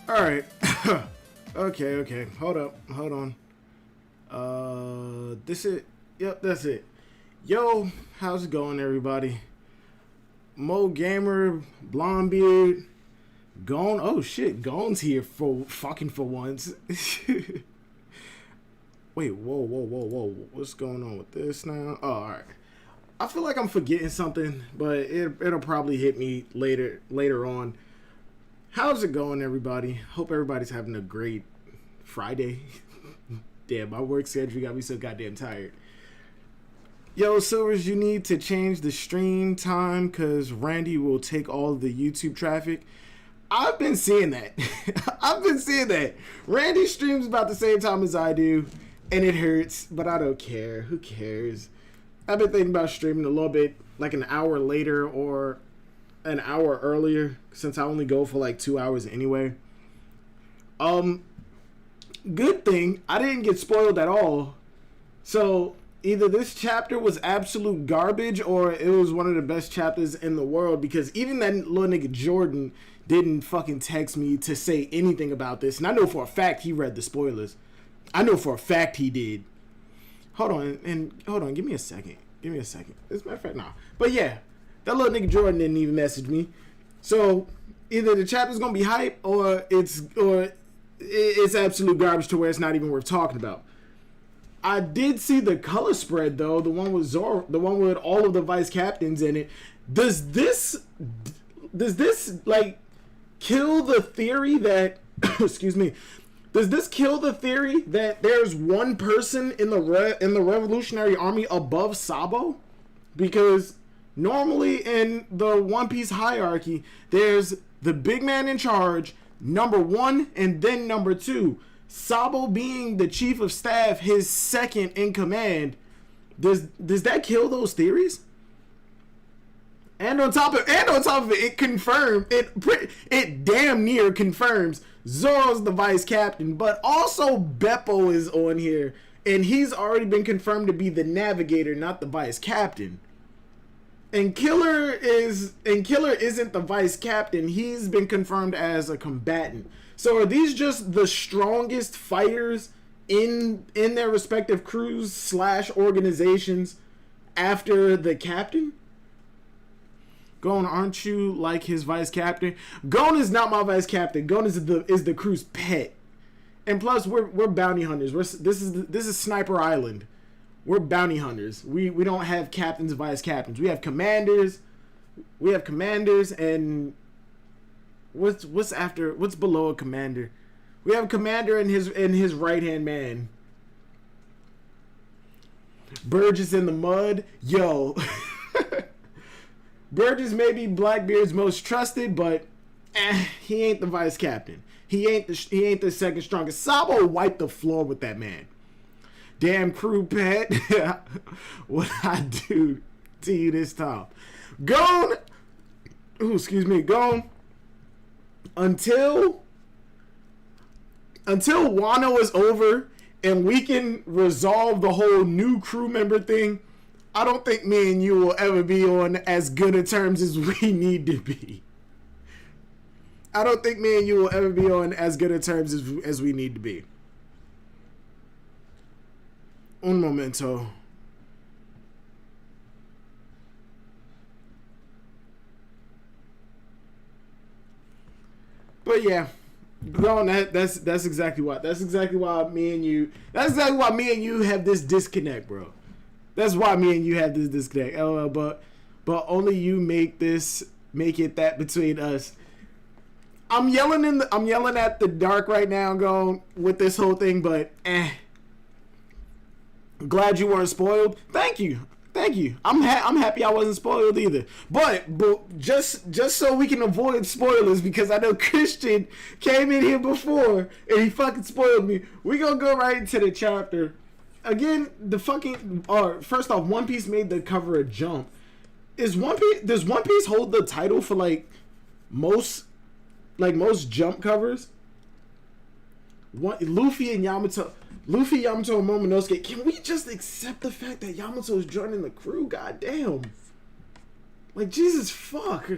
All right. Okay. Hold on. This it. Yep, that's it. Yo, how's it going, everybody? Mo Gamer, Blonde Beard, Gone. Oh shit, Gone's here for once. Wait, whoa. What's going on with this now? Oh, all right. I feel like I'm forgetting something, but it'll probably hit me later on. How's it going, everybody? Hope everybody's having a great Friday. Damn, my work schedule got me so goddamn tired. Yo, Silvers, you need to change the stream time because Randy will take all of the YouTube traffic. I've been seeing that. Randy streams about the same time as I do, and it hurts, but I don't care. Who cares? I've been thinking about streaming a little bit, like an hour later or an hour earlier, since I only go for like 2 hours anyway. Good thing I didn't get spoiled at all. So either this chapter was absolute garbage or it was one of the best chapters in the world, because even that little nigga Jordan didn't fucking text me to say anything about this. And I know for a fact he read the spoilers. I know for a fact he did. Hold on, give me a second. As a matter of fact, nah. But yeah, that little nigga Jordan didn't even message me. So either the chapter's gonna be hype or it's absolute garbage to where it's not even worth talking about. I did see the color spread though, the one with Zoro, the one with all of the vice captains in it. Does this like kill the theory that excuse me? Does this kill the theory that there's one person in the Revolutionary Army above Sabo? Because normally in the One Piece hierarchy, there's the big man in charge, number one, and then number two. Sabo being the chief of staff, his second in command. Does that kill those theories? And on top of it, it damn near confirms Zoro's the vice captain, but also Beppo is on here, and he's already been confirmed to be the navigator, not the vice captain. And Killer isn't the vice captain. He's been confirmed as a combatant. So are these just the strongest fighters in their respective crews / organizations after the captain? Gon, aren't you like his vice captain? Gon is not my vice captain. Gon is the crew's pet. And plus, we're bounty hunters. This is Sniper Island. We're bounty hunters. We don't have captains, vice captains. We have commanders. And what's below a commander? We have a commander and his right hand man. Burgess in the mud, yo. Burgess may be Blackbeard's most trusted, but he ain't the vice captain. He ain't the second strongest. Sabo wiped the floor with that man. Damn crew pet. What I do to you this time? Gone. Gone. Until Wano is over and we can resolve the whole new crew member thing, I don't think me and you will ever be on as good of terms as we need to be. I don't think me and you will ever be on as good of terms as we need to be. Un momento. But yeah, that's exactly why. That's exactly why me and you have this disconnect, bro. That's why me and you have this disconnect. LOL, but only you make it that between us. I'm yelling at the dark right now, going with this whole thing, but glad you weren't spoiled. Thank you. I'm happy I wasn't spoiled either. But just so we can avoid spoilers, because I know Christian came in here before and he fucking spoiled me. We gonna go right into the chapter. Again, first off, One Piece made the cover a Jump. Does One Piece hold the title for most Jump covers? Luffy, Yamato, and Momonosuke. Can we just accept the fact that Yamato is joining the crew? Goddamn. Jesus fuck.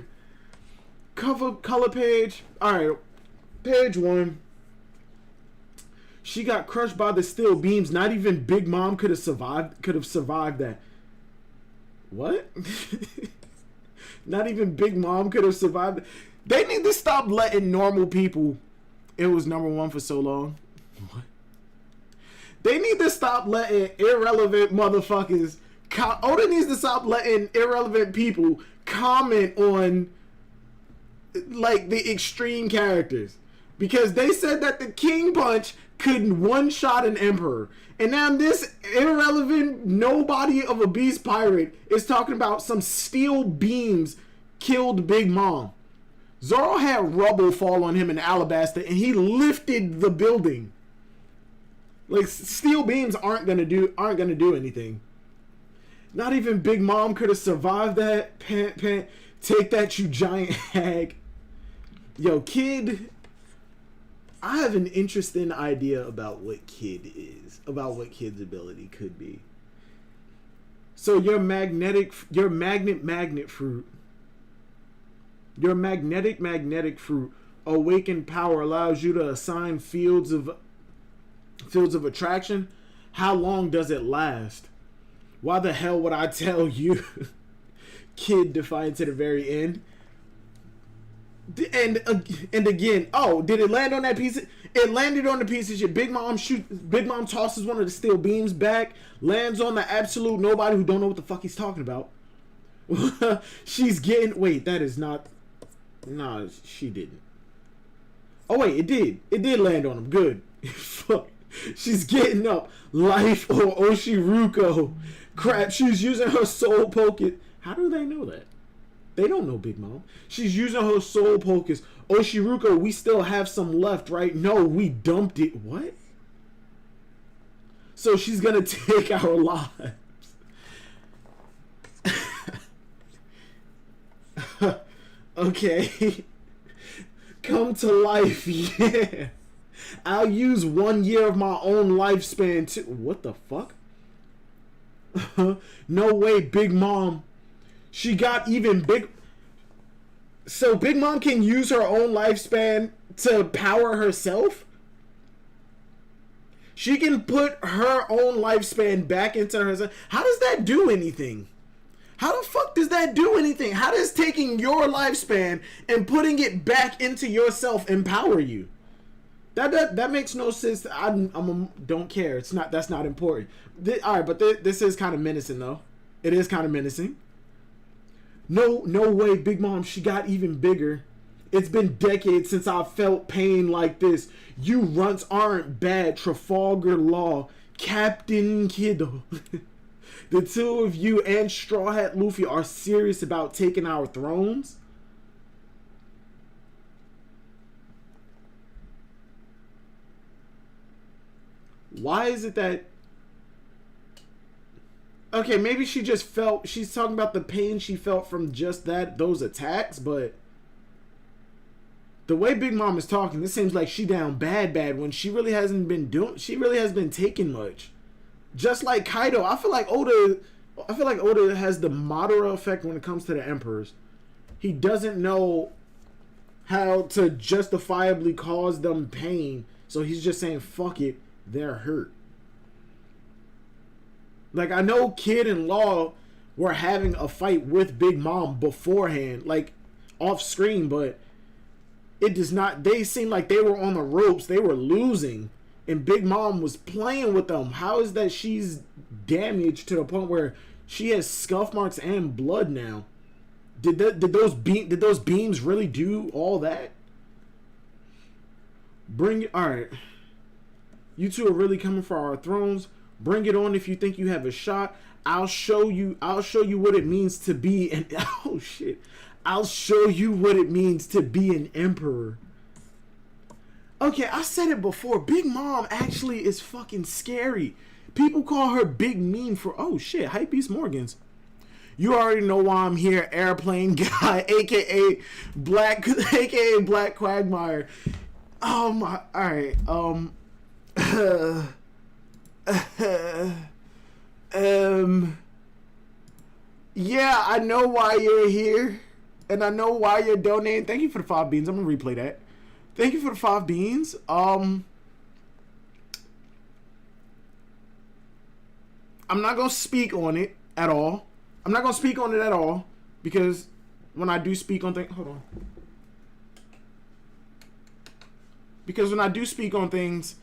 Color page. Alright. Page 1. She got crushed by the steel beams. Not even Big Mom could have survived that. What? Not even Big Mom could have survived. They need to stop letting normal people. It was #1 for so long. What? They need to stop letting irrelevant motherfuckers. Oda needs to stop letting irrelevant people comment on like the extreme characters, because they said that the King Punch could one-shot an emperor, and now this irrelevant nobody of a beast pirate is talking about some steel beams killed Big Mom. Zoro had rubble fall on him in Alabasta, and he lifted the building. Like, steel beams aren't gonna do anything. Not even Big Mom could have survived that. Take that, you giant hag. Yo, Kid. I have an interesting idea about what Kid is, about what Kid's ability could be. So your magnetic fruit. Your magnetic fruit awakened power allows you to assign fields of attraction. How long does it last? Why the hell would I tell you? Kid defiant to the very end. And again, oh, did it land on that piece? It landed on the piece of shit. Big Mom tosses one of the steel beams back, lands on the absolute nobody who don't know what the fuck he's talking about. She's getting. Wait, that is not. Nah, she didn't. Oh wait, it did. It did land on him. Good. Fuck. She's getting up. Life or Oshiruko. Crap, she's using her soul focus. How do they know that? They don't know Big Mom. She's using her soul focus. Oshiruko, we still have some left, right? No, we dumped it. What? So she's gonna take our lives. Okay. Come to life, yeah. I'll use 1 year of my own lifespan to... What the fuck? No way, Big Mom. She got even big... So Big Mom can use her own lifespan to power herself? She can put her own lifespan back into herself. How does that do anything? How the fuck does that do anything? How does taking your lifespan and putting it back into yourself empower you? That makes no sense. I don't care. It's not. That's not important. All right, but this is kind of menacing though. It is kind of menacing. No way, Big Mom. She got even bigger. It's been decades since I felt pain like this. You runts aren't bad. Trafalgar Law, Captain Kiddo. The two of you and Straw Hat Luffy are serious about taking our thrones? Why is it that... Okay, maybe she just felt... She's talking about the pain she felt from just those attacks, but... The way Big Mom is talking, this seems like she down bad when she really hasn't been doing... She really hasn't been taking much. Just like Kaido, I feel like Oda has the Madara effect when it comes to the emperors. He doesn't know how to justifiably cause them pain, so he's just saying, fuck it, they're hurt. Like, I know Kid and Law were having a fight with Big Mom beforehand, like, off screen, but it does not... They seemed like they were on the ropes, they were losing. And Big Mom was playing with them. How is that she's damaged to the point where she has scuff marks and blood now? Did those beams really do all that? Bring it. All right. You two are really coming for our thrones. Bring it on if you think you have a shot. I'll show you what it means to be an... Oh shit. I'll show you what it means to be an emperor. Okay, I said it before. Big Mom actually is fucking scary. People call her Big Mean for... Oh, shit. Hypebeast Morgans. You already know why I'm here. Airplane Guy, a.k.a. Black Quagmire. My... Alright, yeah, I know why you're here. And I know why you're donating. Thank you for the 5 beans. I'm gonna replay that. Thank you for the 5 beans. I'm not gonna speak on it at all. I'm not gonna speak on it at all because when I do speak on things, hold on. Because when I do speak on things,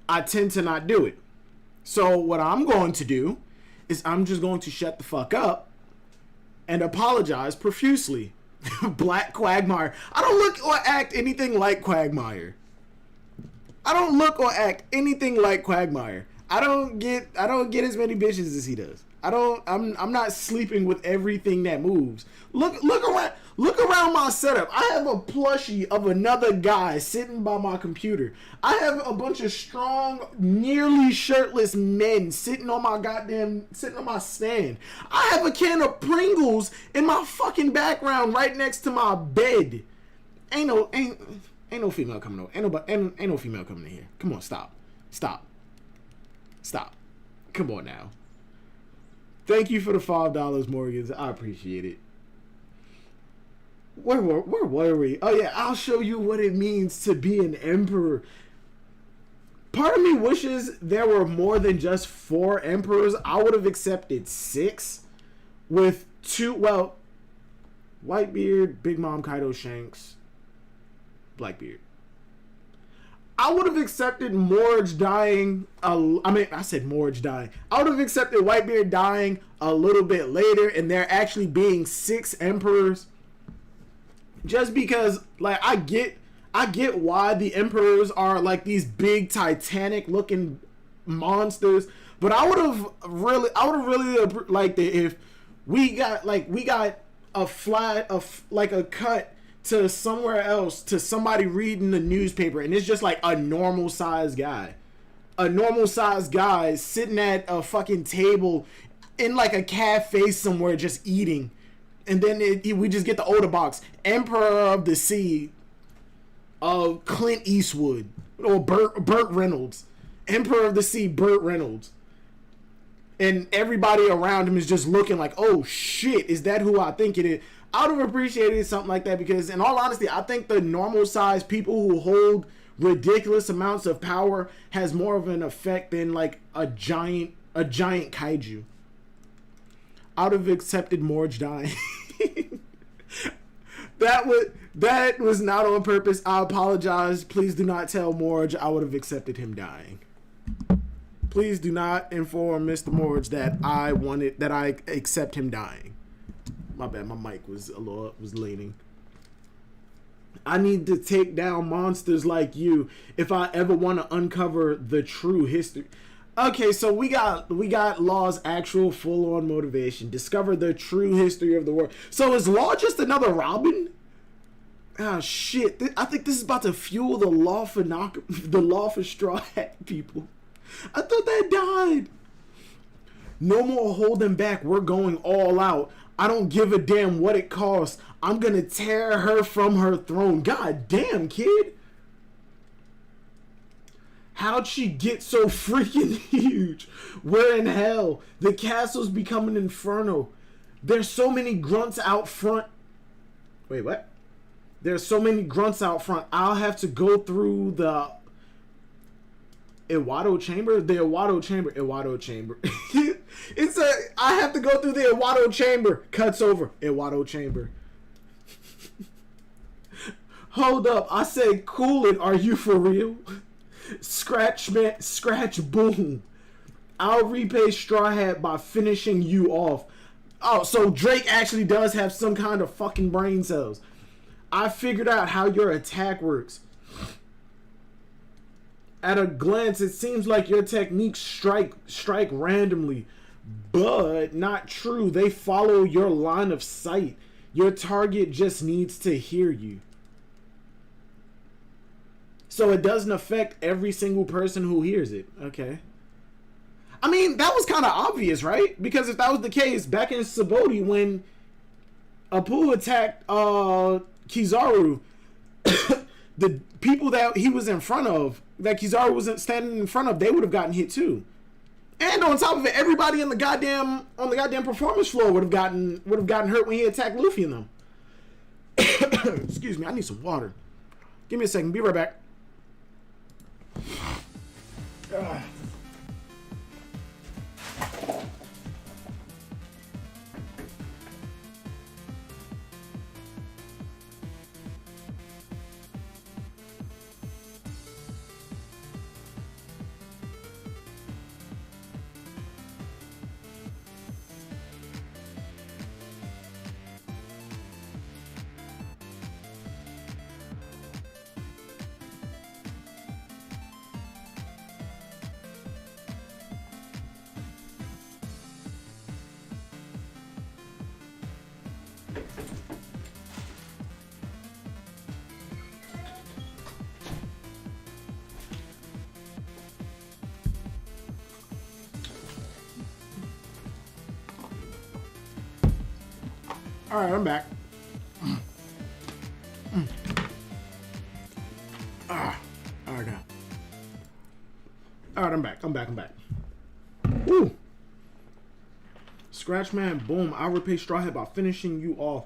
I tend to not do it. So what I'm going to do is I'm just going to shut the fuck up and apologize profusely. Black Quagmire. I don't look or act anything like Quagmire. I don't look or act anything like Quagmire. I don't get as many bitches as he does. I'm not sleeping with everything that moves. Look around my setup. I have a plushie of another guy sitting by my computer. I have a bunch of strong, nearly shirtless men sitting on my stand. I have a can of Pringles in my fucking background right next to my bed. Ain't no female coming over. Ain't no female coming in here. Come on, stop. Come on now. Thank you for the $5, Morgans. I appreciate it. Where were we? Oh yeah, I'll show you what it means to be an emperor. Part of me wishes there were more than just 4 emperors. I would have accepted 6 with 2, well, Whitebeard, Big Mom, Kaido, Shanks, Blackbeard. I would have accepted Morge dying. I said Morge dying. I would have accepted Whitebeard dying a little bit later, and there actually being 6 emperors. Just because, like, I get why the emperors are like these big Titanic-looking monsters, but I would have really liked it if we got a cut to somewhere else, to somebody reading the newspaper, and it's just like a normal sized guy sitting at a fucking table in like a cafe somewhere just eating, and then we just get the Oda box, Emperor of the Sea of Clint Eastwood or Burt Reynolds, Emperor of the Sea Burt Reynolds, and everybody around him is just looking like, oh shit, is that who I think it is? I would have appreciated something like that, because in all honesty, I think the normal sized people who hold ridiculous amounts of power has more of an effect than like a giant kaiju. I would have accepted Morge dying. That was not on purpose. I apologize. Please do not tell Morge I would have accepted him dying. Please do not inform Mr. Morge that I accept him dying. My bad, my mic was leaning. I need to take down monsters like you if I ever want to uncover the true history. Okay, so we got Law's actual full-on motivation. Discover the true history of the world. So is Law just another Robin? Ah, shit. I think this is about to fuel the law for Straw Hat people. I thought that died. No more holding back. We're going all out. I don't give a damn what it costs. I'm gonna tear her from her throne. God damn, kid. How'd she get so freaking huge? We're in hell. The castle's become an inferno. There's so many grunts out front. Wait, what? There's so many grunts out front. I'll have to go through the Iwado chamber? The Iwado chamber. I have to go through the Iwado chamber. Cuts over. Iwado chamber. Hold up. I said, cool it. Are you for real? Scratch, boom. I'll repay Straw Hat by finishing you off. Oh, so Drake actually does have some kind of fucking brain cells. I figured out how your attack works. At a glance, it seems like your techniques strike randomly, but not true. They follow your line of sight. Your target just needs to hear you. So it doesn't affect every single person who hears it. Okay. I mean, that was kind of obvious, right? Because if that was the case, back in Sabaody, when Apu attacked Kizaru, the people that he was in front of, that Kizaru wasn't standing in front of, they would have gotten hit too. And on top of it, everybody on the goddamn performance floor would have gotten hurt when he attacked Luffy and them. Excuse me, I need some water. Give me a second. Be right back. All right, I'm back. All right, now. All right, I'm back. I'm back. Woo! Scratchman, boom. I'll repay Straw Hat by finishing you off.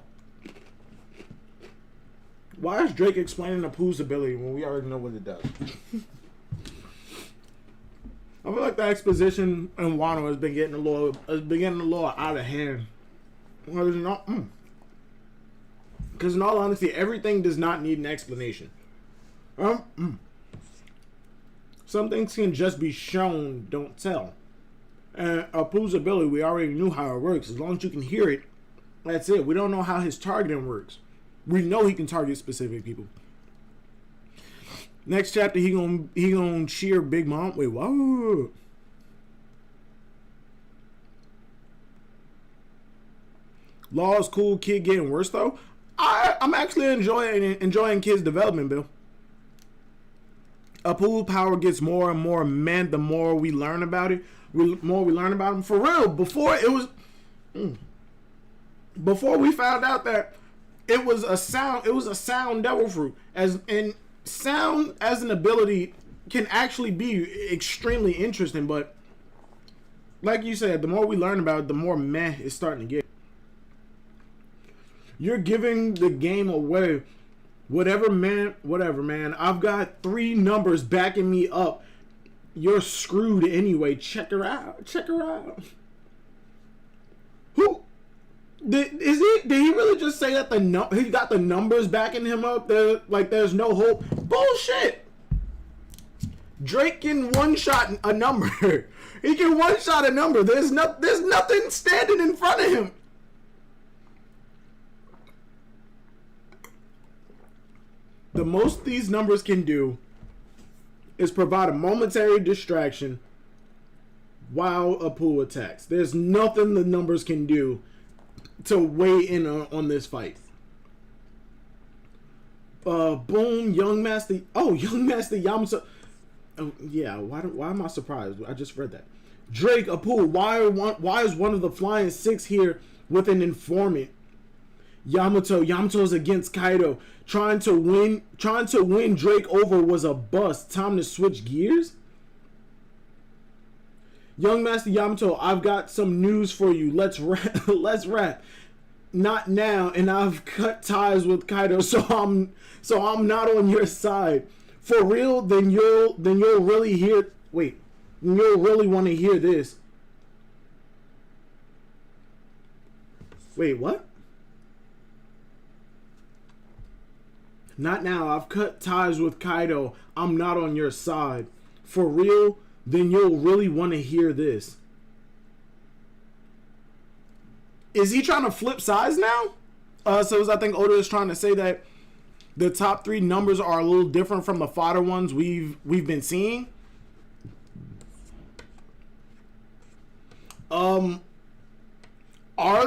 Why is Drake explaining Apu's ability when we already know what it does? I feel like the exposition in Wano has been getting a little out of hand. Because in all honesty, everything does not need an explanation. Some things can just be shown, don't tell. And Apu's ability, we already knew how it works. As long as you can hear it, that's it. We don't know how his targeting works. We know he can target specific people. Next chapter, he gonna cheer Big Mom. Wait, what? Law is cool. Kid getting worse though. I'm actually enjoying Kid's development, Bill. Apu power gets more and more man the more we learn about it. The more we learn about him. For real, before we found out that it was a sound devil fruit. Sound as an ability can actually be extremely interesting, but like you said, the more we learn about it, the more meh it's starting to get. You're giving the game away. Whatever, man. I've got 3 numbers backing me up. You're screwed anyway. Check her out. Who? Did he really just say that he got the numbers backing him up? There's no hope. Bullshit. Drake can one-shot a number. He can one-shot a number. There's nothing standing in front of him. The most these numbers can do is provide a momentary distraction while Apu attacks. There's nothing the numbers can do to weigh in on this fight. Boom, Young Master Yamato. Oh, yeah, why am I surprised? I just read that. Drake, Apu, why is one of the Flying Six here with an informant? Yamato's against Kaido. Trying to win Drake over was a bust. Time to switch gears? Young Master Yamato, I've got some news for you. Let's rap. Not now, and I've cut ties with Kaido, so I'm not on your side. For real, then you'll really hear. Wait, you'll really want to hear this. Wait, what? Not now. I've cut ties with Kaido. I'm not on your side. For real, then you'll really want to hear this. Is he trying to flip sides now? So I think Oda is trying to say that the top 3 numbers are a little different from the fodder ones we've been seeing. Are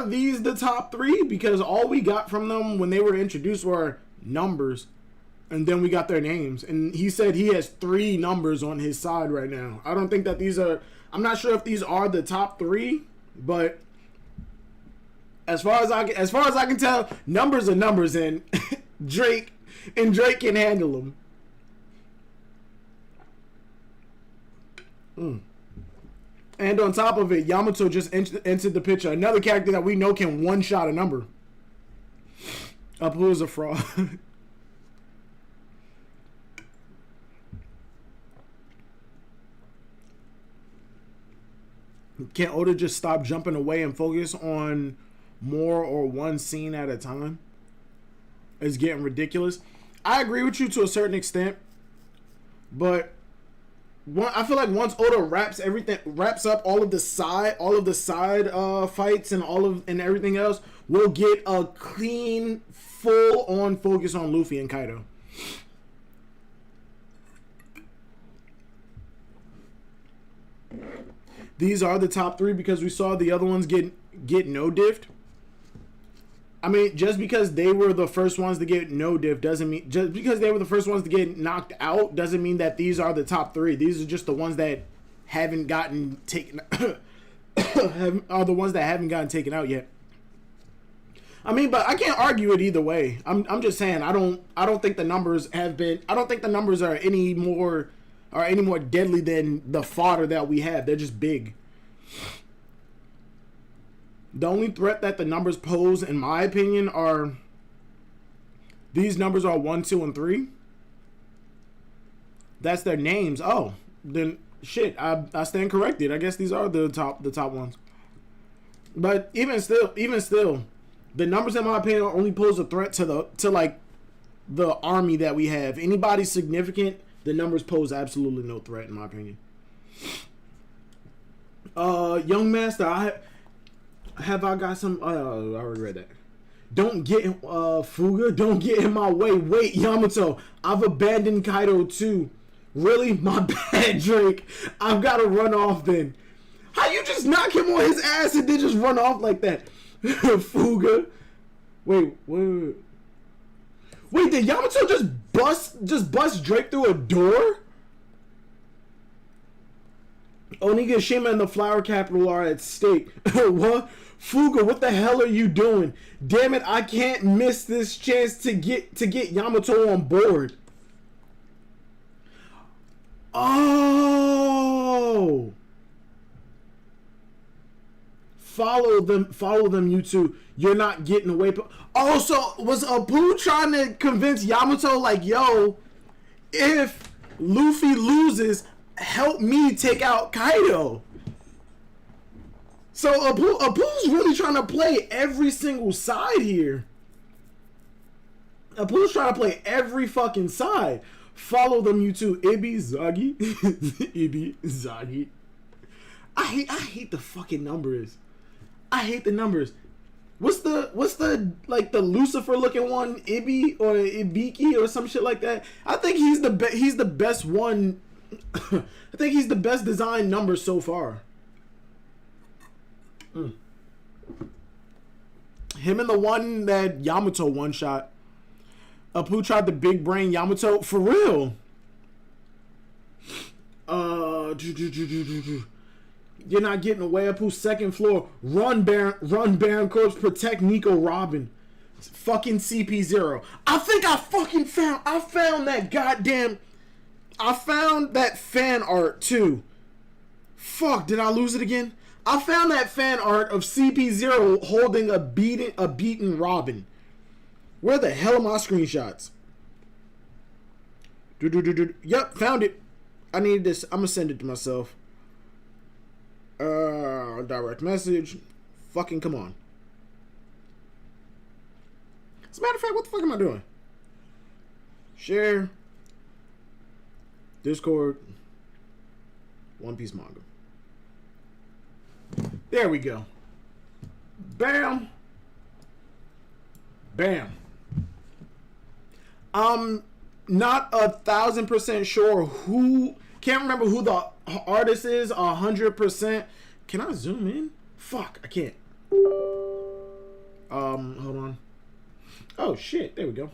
these the top 3? Because all we got from them when they were introduced were numbers, and then we got their names, and he said he has 3 numbers on his side right now. I don't think that these are, I'm not sure if these are the top 3, but as far as I can tell, numbers are numbers, and Drake can handle them. And on top of it, Yamato just entered the picture, another character that we know can one-shot a number. Apu is a fraud. Can't Oda just stop jumping away and focus on more or one scene at a time? It's getting ridiculous. I agree with you to a certain extent, but I feel like once Oda wraps up all of the side fights and everything else, we'll get a clean, full on focus on Luffy and Kaido. These are the top 3 because we saw the other ones get no diffed. I mean, just because they were the first ones to get no diff doesn't mean, just because they were the first ones to get knocked out doesn't mean that these are the top 3. These are just the ones that haven't gotten taken are the ones that haven't gotten taken out yet. I mean, but I can't argue it either way. I'm just saying I don't think the numbers are any more deadly than the fodder that we have. They're just big. The only threat that the numbers pose, in my opinion, are these numbers are 1, 2, and 3. That's their names. Oh, then shit, I stand corrected. I guess these are the top ones. But even still, the numbers, in my opinion, only pose a threat to like the army that we have. Anybody significant, the numbers pose absolutely no threat, in my opinion. Young Master, I got some. I already read that. Don't get Fuga. Don't get in my way. Wait, Yamato. I've abandoned Kaido too. Really? My bad, Drake. I've got to run off then. How you just knock him on his ass and then just run off like that? Fuga. Wait. Did Yamato just bust Drake through a door? Onigashima and the Flower Capital are at stake. What? Fuga, what the hell are you doing? Damn it, I can't miss this chance to get Yamato on board. Oh. Follow them, you two. You're not getting away. Oh, so was Apu trying to convince Yamato, like, yo, if Luffy loses, help me take out Kaido? So Apu's really trying to play every single side here. Apu's trying to play every fucking side. Follow them, you two. Ibi, Zagi. Ibi, Zagi. I hate the fucking numbers. I hate the numbers. What's the like the Lucifer looking one? Ibi or Ibiki or some shit like that? I think he's the best one. I think he's the best designed number so far. Him and the one that Yamato one shot. Apu tried the big brain Yamato for real. You're not getting away. Apu, second floor. Run Baron Corpse, protect Nico Robin. Fucking CP0. I think I found that goddamn. I found that fan art too. Fuck, did I lose it again? I found that fan art of CP0 holding a beaten Robin. Where the hell are my screenshots? Yep, found it. I need this. I'm gonna send it to myself. Direct message. Fucking come on. As a matter of fact, what the fuck am I doing? Share. Discord. One Piece manga. There we go. Bam. Bam. I'm not 1,000% sure who. Can't remember who the artist is 100%. Can I zoom in? Fuck, I can't. Hold on. Oh shit, there we go.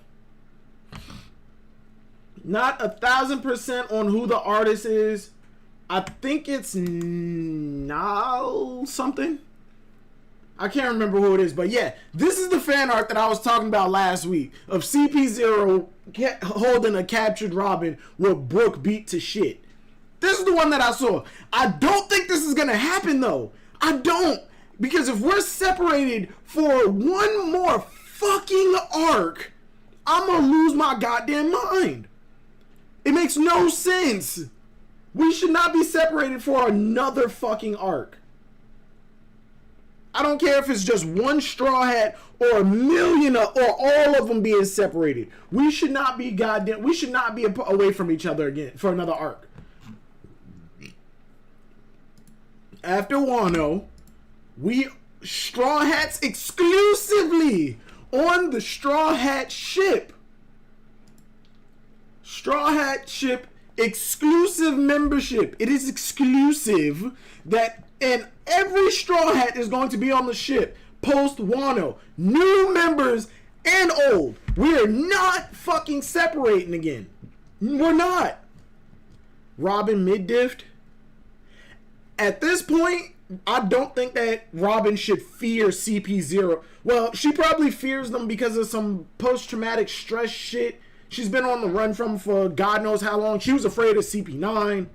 Not 1,000% on who the artist is. I think it's now something. I can't remember who it is, but yeah, this is the fan art that I was talking about last week of CP0 holding a captured Robin with Brook beat to shit. This is the one that I saw. I don't think this is gonna happen though. I don't, because if we're separated for one more fucking arc, I'm gonna lose my goddamn mind. It makes no sense. We should not be separated for another fucking arc. I don't care if it's just one Straw Hat or a million or all of them being separated. We should not be away from each other again for another arc. After Wano, we Straw Hats exclusively on the Straw Hat ship. Straw Hat ship exclusive membership. It is exclusive and every Straw Hat is going to be on the ship post Wano. New members and old. We are not fucking separating again. We're not. Robin mid-diffed. At this point, I don't think that Robin should fear CP0. Well, she probably fears them because of some post-traumatic stress shit she's been on the run from for God knows how long. She was afraid of CP9.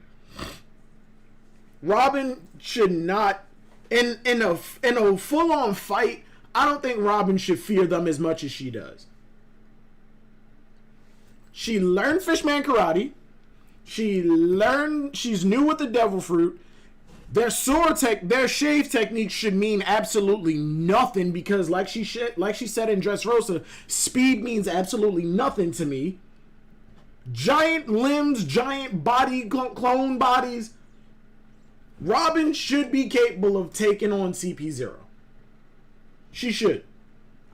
Robin should not, in a full-on fight, I don't think Robin should fear them as much as she does. She learned Fishman Karate. She's new with the Devil Fruit. Their shave technique should mean absolutely nothing because, like she said in Dressrosa, speed means absolutely nothing to me. Giant limbs, giant body, clone bodies. Robin should be capable of taking on CP0. She should.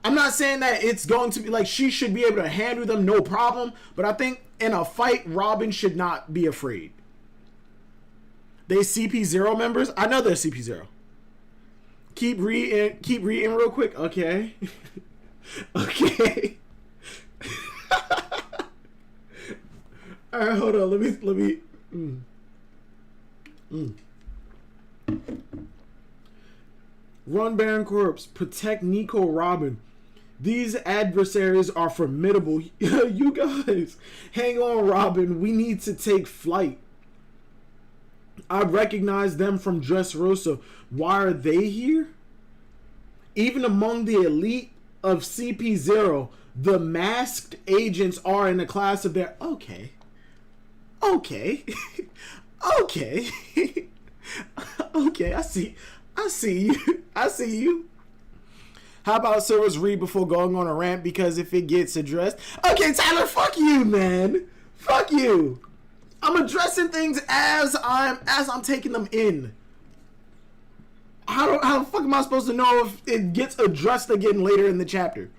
I'm not saying that it's going to be like she should be able to handle them no problem, but I think in a fight, Robin should not be afraid. They CP0 members? I know they're CP0. Keep reading real quick. Okay. Okay. Alright, hold on. Let me Run Baron Corpse. Protect Nico Robin. These adversaries are formidable. You guys, hang on, Robin. We need to take flight. I recognize them from Dressrosa. Why are they here? Even among the elite of CP0, the masked agents are in a class of their... Okay. Okay. Okay. Okay, I see you. I see you. How about Silver's read before going on a rant because if it gets addressed... Okay, Tyler, fuck you, man. Fuck you. I'm addressing things as I'm taking them in. How the fuck am I supposed to know if it gets addressed again later in the chapter?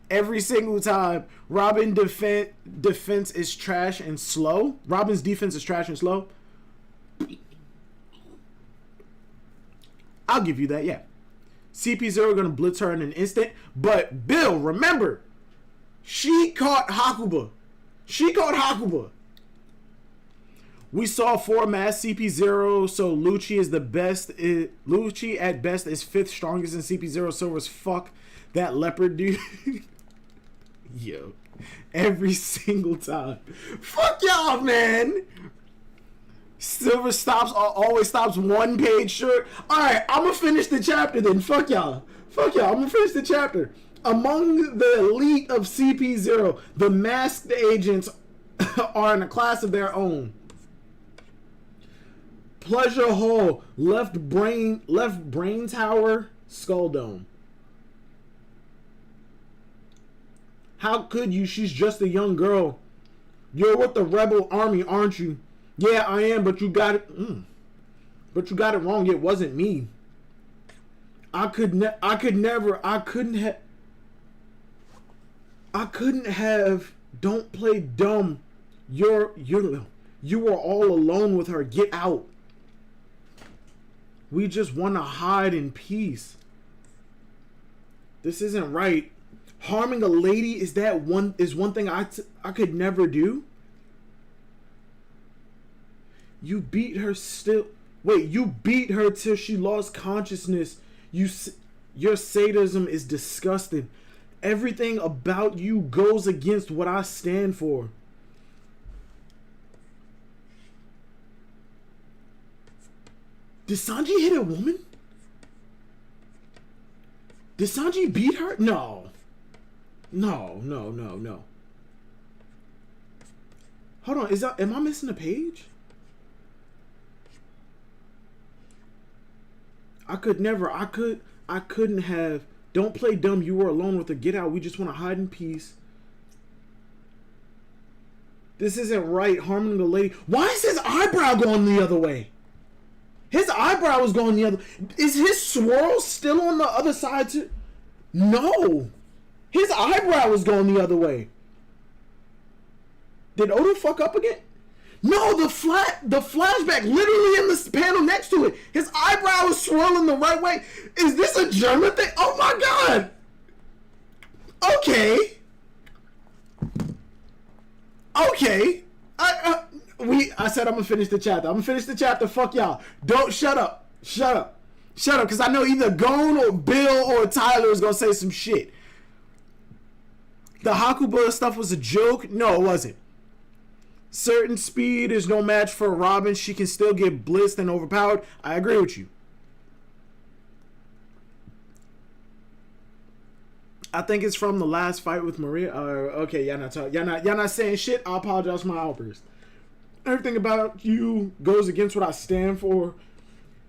Every single time, Robin's defense is trash and slow. Robin's defense is trash and slow. I'll give you that, yeah. CP0 gonna blitz her in an instant. But Bill, remember, she caught Hakuba. We saw 4 mass CP0, so Lucci is the best. Lucci at best is 5th strongest in CP0. Silver's fuck that leopard dude. Yo, every single time. Fuck y'all, man. Silver always stops 1 page short. Alright, I'm gonna finish the chapter then. Fuck y'all. I'm gonna finish the chapter. Among the elite of CP0, the masked agents are in a class of their own. Pleasure Hall, left brain tower, Skull Dome. How could you? She's just a young girl. You're with the rebel army, aren't you? Yeah, I am, but you got it. But you got it wrong. It wasn't me. I couldn't have. Don't play dumb. You were all alone with her. Get out. We just want to hide in peace. This isn't right. Harming a lady is one thing I could never do. You beat her still. Wait, you beat her till she lost consciousness. Your sadism is disgusting. Everything about you goes against what I stand for. Did Sanji hit a woman? Did Sanji beat her? No. Hold on, am I missing a page? I couldn't have. Don't play dumb. You were alone with her. Get out. We just want to hide in peace. This isn't right. Harming the lady. Why is his eyebrow going the other way? His eyebrow is going the other. Is his swirl still on the other side too? No. His eyebrow is going the other way. Did Oda fuck up again? No, the flashback literally in the panel next to it. His eyebrow is swirling the right way. Is this a German thing? Oh my god. Okay. Okay. I said I'm gonna finish the chapter. I'm gonna finish the chapter. Fuck y'all. Don't shut up. Shut up. Shut up. Because I know either Gon or Bill or Tyler is gonna say some shit. The Hakuba stuff was a joke. No, it wasn't. Certain speed is no match for Robin. She can still get blitzed and overpowered. I agree with you. I think it's from the last fight with Maria. Okay, y'all not saying shit. I apologize for my outburst. Everything about you goes against what I stand for.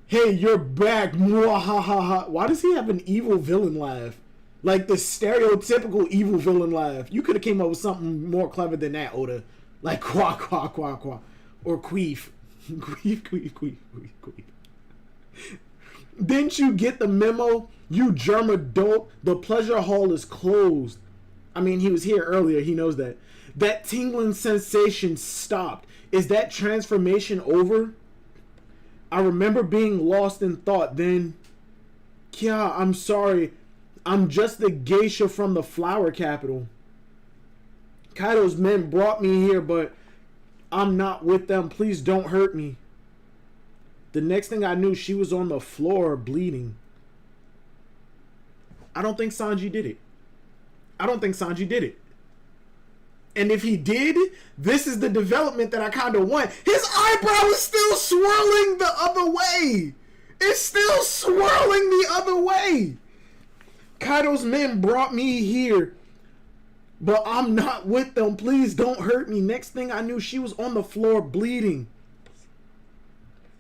Hey, you're back. Mwahaha. Why does he have an evil villain laugh? Like the stereotypical evil villain laugh. You could have came up with something more clever than that, Oda. Like quack, quack, quack, quack. Or queef. Queef, queef, queef, queef, queef. Didn't you get the memo? You germ adult. The pleasure hall is closed. I mean, he was here earlier. He knows that. That tingling sensation stopped. Is that transformation over? I remember being lost in thought then. Kya, I'm sorry. I'm just the geisha from the flower capital. Kaido's men brought me here, but I'm not with them. Please don't hurt me. The next thing I knew, she was on the floor bleeding. I don't think Sanji did it. I don't think Sanji did it. And if he did, this is the development that I kind of want. His eyebrow is still swirling the other way. It's still swirling the other way. Kaido's men brought me here, but I'm not with them. Please don't hurt me. Next thing I knew, she was on the floor bleeding.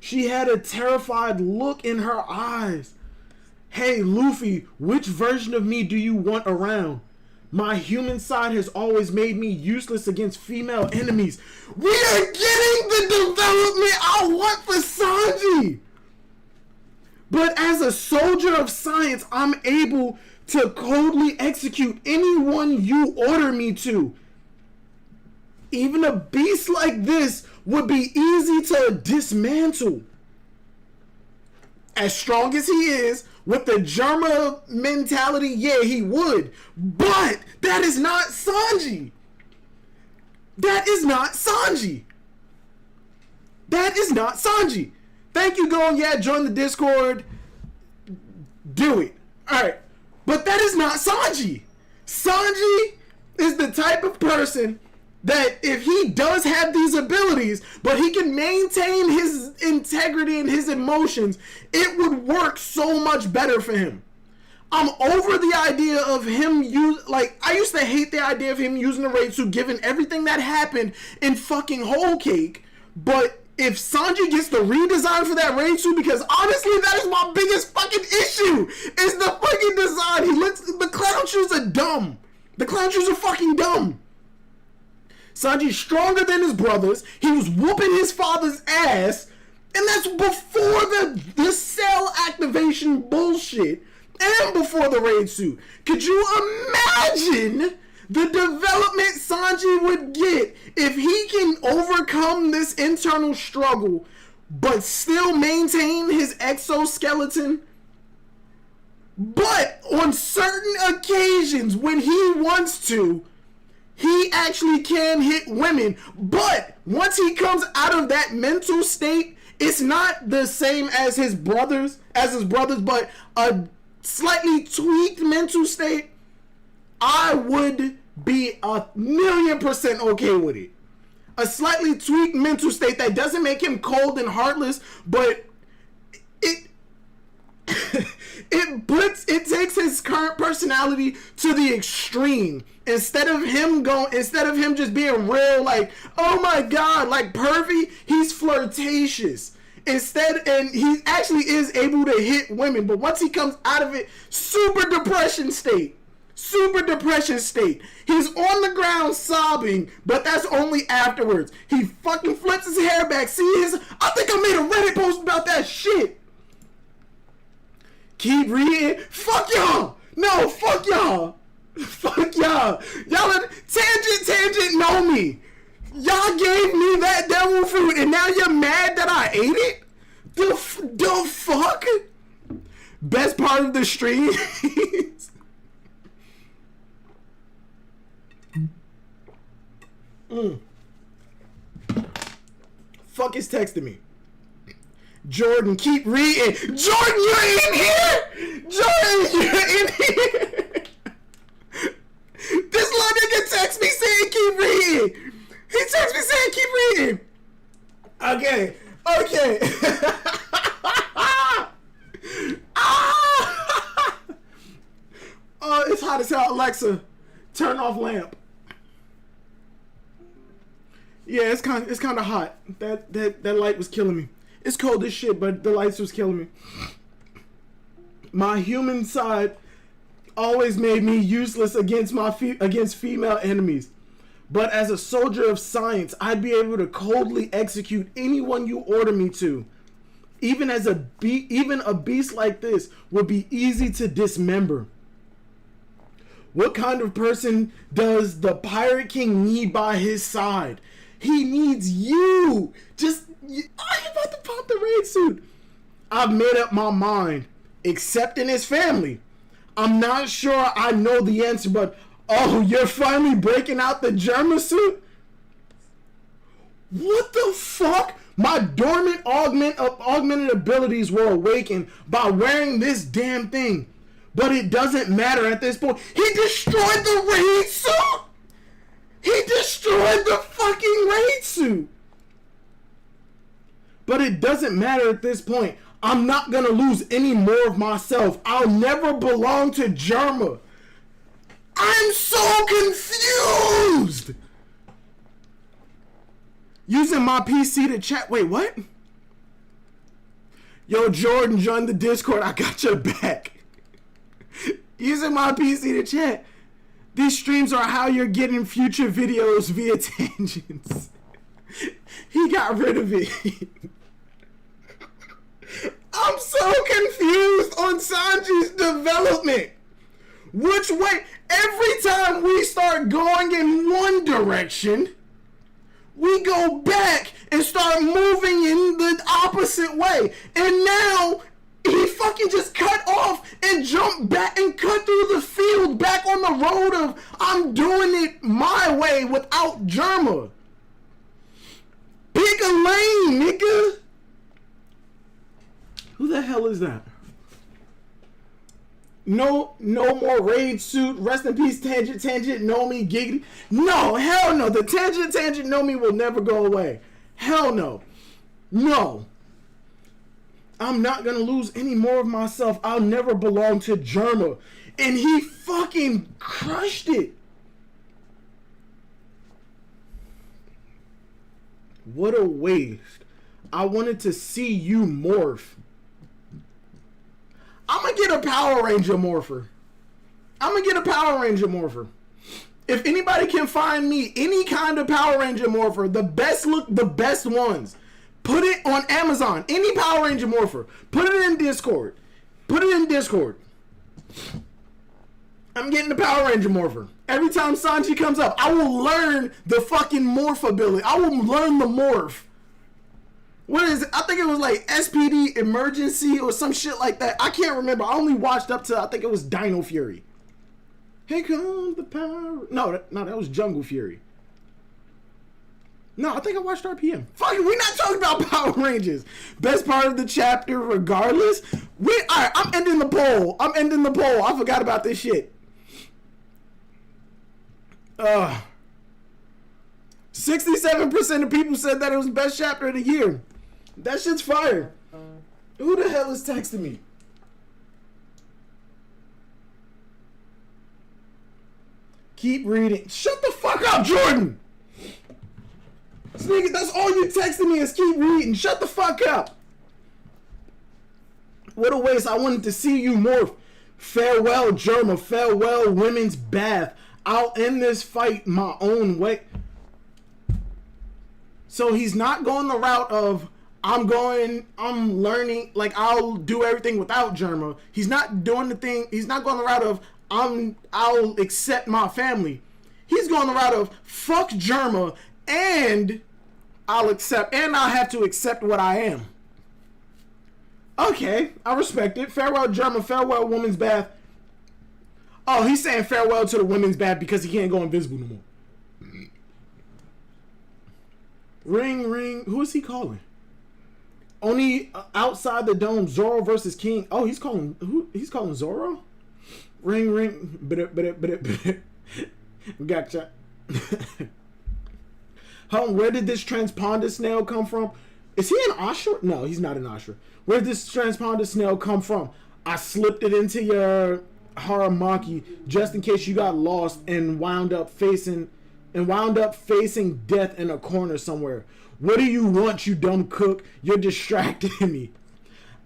She had a terrified look in her eyes. Hey, Luffy, which version of me do you want around? My human side has always made me useless against female enemies. We are getting the development I want for Sanji. But as a soldier of science, I'm able to coldly execute anyone you order me to. Even a beast like this would be easy to dismantle. As strong as he is, with the Germa mentality, yeah, he would. But that is not Sanji. That is not Sanji. That is not Sanji. Thank you, Gon. Yeah, join the Discord. Do it. Alright. But that is not Sanji. Sanji is the type of person that if he does have these abilities, but he can maintain his integrity and his emotions, it would work so much better for him. I'm over the idea of him I used to hate the idea of him using the Raid given everything that happened in fucking Whole Cake, but if Sanji gets the redesign for that Raid suit, because honestly, that is my biggest fucking issue, is the fucking design. The clown shoes are dumb. The clown shoes are fucking dumb. Sanji's stronger than his brothers. He was whooping his father's ass. And that's before the cell activation bullshit. And before the Raid suit. Could you imagine the development Sanji would get if he can overcome this internal struggle but still maintain his exoskeleton? But on certain occasions when he wants to, he actually can hit women. But once he comes out of that mental state, it's not the same as his brothers, but a slightly tweaked mental state. I would be 1,000,000% okay with it. A slightly tweaked mental state that doesn't make him cold and heartless, but it takes his current personality to the extreme. Instead of him just being real, like, oh my god, like pervy, he's flirtatious. Instead, and he actually is able to hit women, but once he comes out of it, super depression state. Super depression state. He's on the ground sobbing, but that's only afterwards. He fucking flips his hair back. I think I made a Reddit post about that shit. Keep reading. Fuck y'all. No, fuck y'all. Fuck y'all. Y'all are tangent know me. Y'all gave me that devil fruit and now you're mad that I ate it? The fuck? Best part of the stream Fuck is texting me. Jordan, keep reading. Jordan, you're in here! Jordan, you're in here! This little nigga text me saying keep reading. He texts me saying keep reading. Okay. Oh, it's hot as hell. Alexa, turn off lamp. Yeah, it's kind of hot. That light was killing me. It's cold as shit, but the lights was killing me. My human side always made me useless against female enemies. But as a soldier of science, I'd be able to coldly execute anyone you order me to. Even a beast like this would be easy to dismember. What kind of person does the Pirate King need by his side? He needs you. You about to pop the raid suit. I've made up my mind. Accepting his family. I'm not sure I know the answer, but oh, you're finally breaking out the Germa suit? What the fuck? My dormant augmented abilities were awakened by wearing this damn thing. But it doesn't matter at this point. He destroyed the raid suit! He destroyed the fucking raid suit! But it doesn't matter at this point. I'm not gonna lose any more of myself. I'll never belong to Germa. I'm so confused! Using my PC to chat. Wait, what? Yo, Jordan, join the Discord. I got your back. Using my PC to chat. These streams are how you're getting future videos via tangents. He got rid of it. I'm so confused on Sanji's development. Which way? Every time we start going in one direction, we go back and start moving in the opposite way. And now he fucking just cut off and jumped back and cut through the field back on the road of I'm doing it my way without Germa. Pick a lane, nigga. Who the hell is that? No more raid suit. Rest in peace, Tangent, Nomi, Giggity. No, hell no. The Tangent, Nomi will never go away. Hell no. No. I'm not gonna lose any more of myself. I'll never belong to Germa. And he fucking crushed it. What a waste. I wanted to see you morph. I'm gonna get a Power Ranger morpher. If anybody can find me any kind of Power Ranger morpher, the best ones, put it on Amazon. Any Power Ranger morpher. Put it in Discord. I'm getting the Power Ranger morpher. Every time Sanji comes up, I will learn the fucking morph ability. I will learn the morph. What is it? I think it was like SPD Emergency or some shit like that. I can't remember. I only watched up to, I think it was Dino Fury. Here comes the power. No, that was Jungle Fury. No, I think I watched RPM. Fuck it, we're not talking about Power Rangers. Best part of the chapter regardless. Alright, I'm ending the poll. I forgot about this shit. 67% of people said that it was the best chapter of the year. That shit's fire. Who the hell is texting me? Keep reading. Shut the fuck up, Jordan! This nigga, that's all you texting me is keep reading. Shut the fuck up. What a waste. I wanted to see you morph. Farewell, Germa. Farewell, women's bath. I'll end this fight my own way. So he's not going the route of, I'm learning, like, I'll do everything without Germa. He's not doing the thing, he's not going the route of, I'll accept my family. He's going the route of, fuck Germa, and I'll have to accept what I am. Okay, I respect it. Farewell, Germa. Farewell, women's bath. Oh, he's saying farewell to the women's bath because he can't go invisible no more. Ring, ring. Who is he calling? Only outside the dome. Zoro versus King. Oh, he's calling who? He's calling Zoro. Ring, ring. Gotcha. Where did this transponder snail come from? Is he an Ashura? No, he's not an Ashura. Where did this transponder snail come from? I slipped it into your Haramaki just in case you got lost and wound up facing death in a corner somewhere. What do you want, you dumb cook? You're distracting me.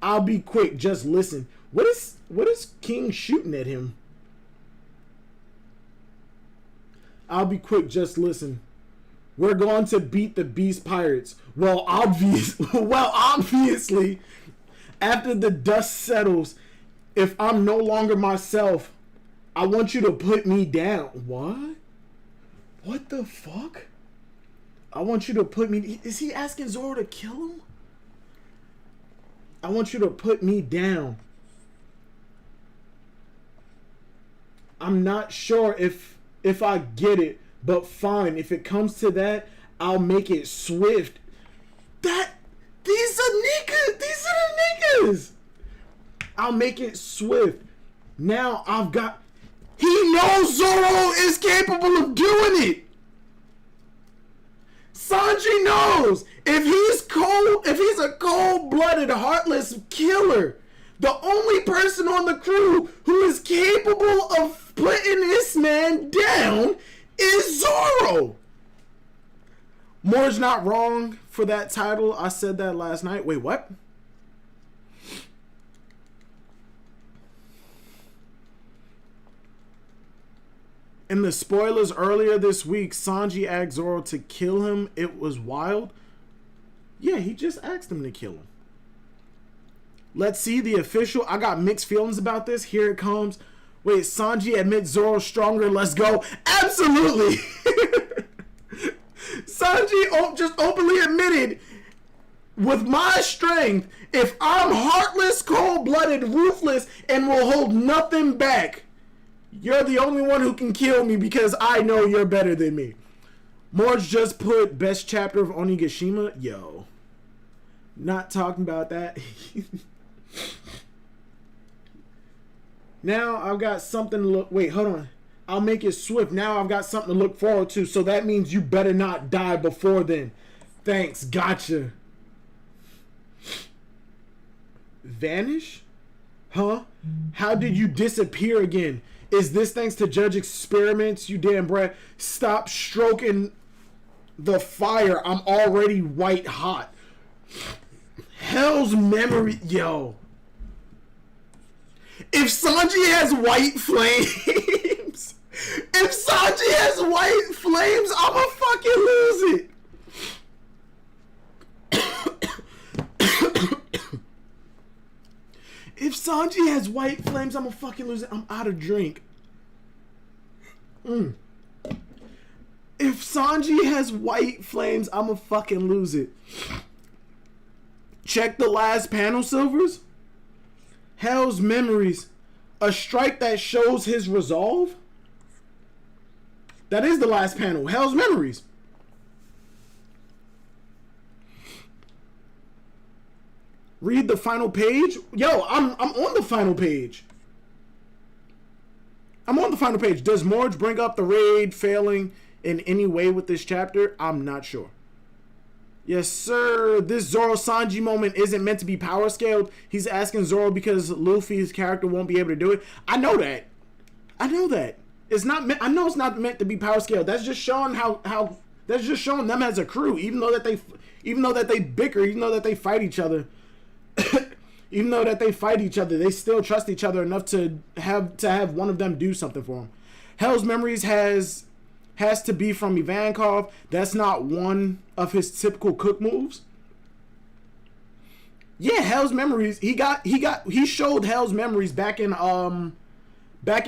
I'll be quick, just listen. What is King shooting at him? I'll be quick, just listen. We're going to beat the Beast Pirates. Well, obviously, after the dust settles, if I'm no longer myself, I want you to put me down. What? What the fuck? I want you to put me... Is he asking Zoro to kill him? I want you to put me down. I'm not sure if I get it, but fine. If it comes to that, I'll make it swift. These are niggas. These are the niggas. I'll make it swift. Now I've got... He knows Zoro is capable of doing it. Sanji knows if he's a cold-blooded, heartless killer, the only person on the crew who is capable of putting this man down is Zoro. Moore's not wrong for that title. I said that last night. Wait, what? In the spoilers earlier this week, Sanji asked Zoro to kill him. It was wild. Yeah, he just asked him to kill him. Let's see the official. I got mixed feelings about this. Here it comes. Wait, Sanji admits Zoro's stronger. Let's go. Absolutely. Sanji just openly admitted, with my strength, if I'm heartless, cold-blooded, ruthless, and will hold nothing back, you're the only one who can kill me because I know you're better than me. Morge just put best chapter of Onigashima. Yo. Not talking about that. Now I've got something to look... Wait, hold on. I'll make it swift. Now I've got something to look forward to. So that means you better not die before then. Thanks. Gotcha. Vanish? Huh? How did you disappear again? Is this thanks to Judge Experiments, you damn brat? Stop stroking the fire. I'm already white hot. Hell's memory. Yo. If Sanji has white flames, I'ma fucking lose it. If Sanji has white flames, I'ma fucking lose it. I'm out of drink. If Sanji has white flames, I'ma fucking lose it. Check the last panel, Silvers. Hell's memories. A strike that shows his resolve. That is the last panel. Hell's memories. Read the final page. Yo, I'm on the final page. I'm on the final page. Does Morge bring up the raid failing in any way with this chapter? I'm not sure. Yes, sir. This Zoro Sanji moment isn't meant to be power scaled. He's asking Zoro because Luffy's character won't be able to do it. I know that. I know that. It's not. I know it's not meant to be power scaled. That's just showing how. That's just showing them as a crew. Even though that they bicker. Even though that they fight each other. Even though that they fight each other, they still trust each other enough to have one of them do something for them. Hell's Memories has to be from Ivankov. That's not one of his typical cook moves. Yeah, Hell's Memories. He showed Hell's Memories back in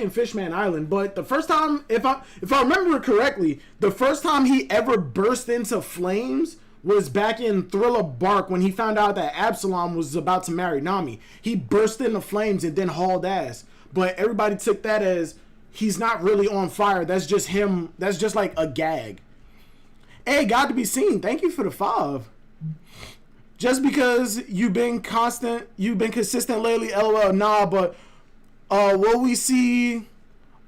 Fishman Island. But the first time, if I remember correctly, the first time he ever burst into flames was back in Thriller Bark when he found out that Absalom was about to marry Nami. He burst into flames and then hauled ass. But everybody took that as he's not really on fire. That's just him. That's just like a gag. Hey, God to be seen. Thank you for the 5. Just because you've been consistent lately, LOL. Nah, but will we see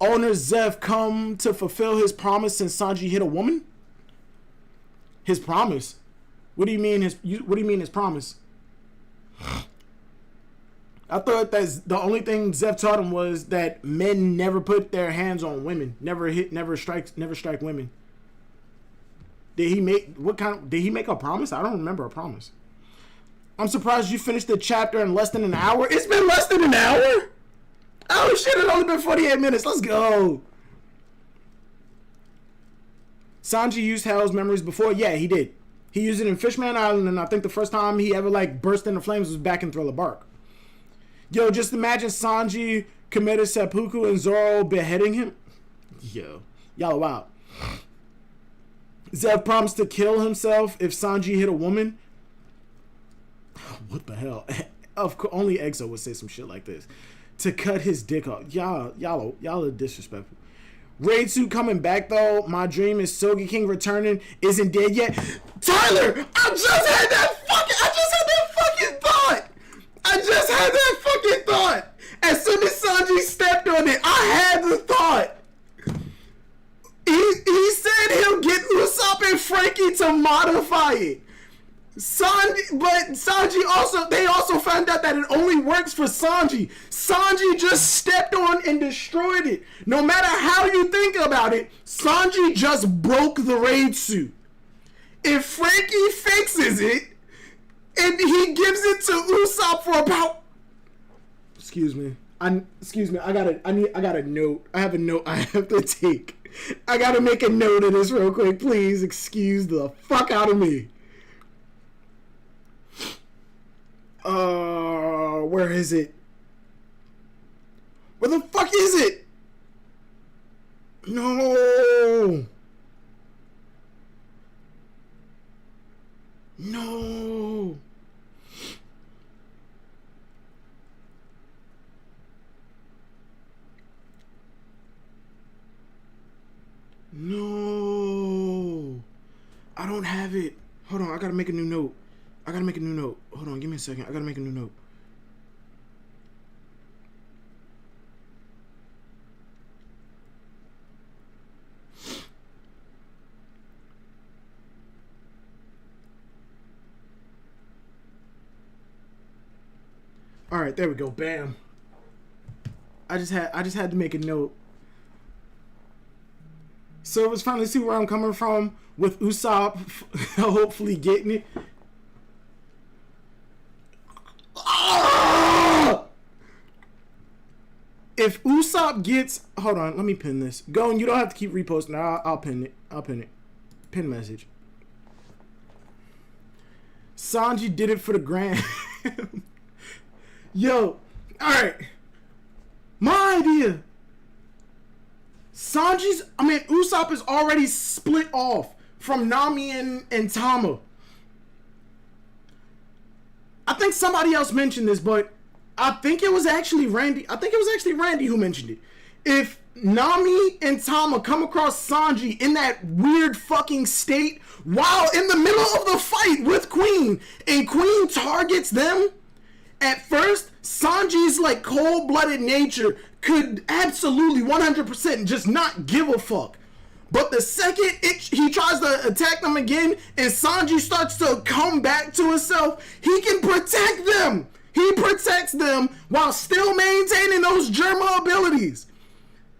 owner Zev come to fulfill his promise since Sanji hit a woman? His promise? What do you mean his promise? I thought that the only thing Zev taught him was that men never put their hands on women, never strike women. Did he make a promise? I don't remember a promise. I'm surprised you finished the chapter in less than an hour. It's been less than an hour? Oh shit, it's only been 48 minutes. Let's go. Sanji used Hell's Memories before? Yeah, he did. He used it in Fishman Island, and I think the first time he ever burst into flames was back in Thriller Bark. Yo, just imagine Sanji committed seppuku and Zoro beheading him. Yo, y'all wow. Zev promised to kill himself if Sanji hit a woman. What the hell? Of course, only EXO would say some shit like this. To cut his dick off. Y'all are disrespectful. Raid suit coming back though. My dream is Sogi King returning. Isn't dead yet. Tyler, I just had that fucking thought. As soon as Sanji stepped on it, I had the thought. He said he'll get Usopp and Frankie to modify it. Sanji also found out that it only works for Sanji. Sanji just stepped on and destroyed it. No matter how you think about it, Sanji just broke the raid suit. If Frankie fixes it and he gives it to Usopp for about, excuse me, I got a note. I have a note I have to take. I gotta make a note of this real quick. Please excuse the fuck out of me. Where is it? Where the fuck is it? No. No. No. I don't have it. Hold on, I gotta make a new note. Hold on, give me a second. I gotta make a new note. All right, there we go. Bam. I just had to make a note. So it was finally see where I'm coming from with Usopp hopefully getting it. If Usopp gets, hold on, let me pin this. Go, and you don't have to keep reposting. I'll pin it. Pin message. Sanji did it for the gram. Yo, all right. My idea. Usopp is already split off from Nami and Tama. I think somebody else mentioned this, but I think it was actually Randy. Who mentioned it. If Nami and Tama come across Sanji in that weird fucking state while in the middle of the fight with Queen, and Queen targets them, at first, Sanji's cold-blooded nature could absolutely 100% just not give a fuck. But the second he tries to attack them again and Sanji starts to come back to himself, he can protect them. He protects them while still maintaining those Germa abilities.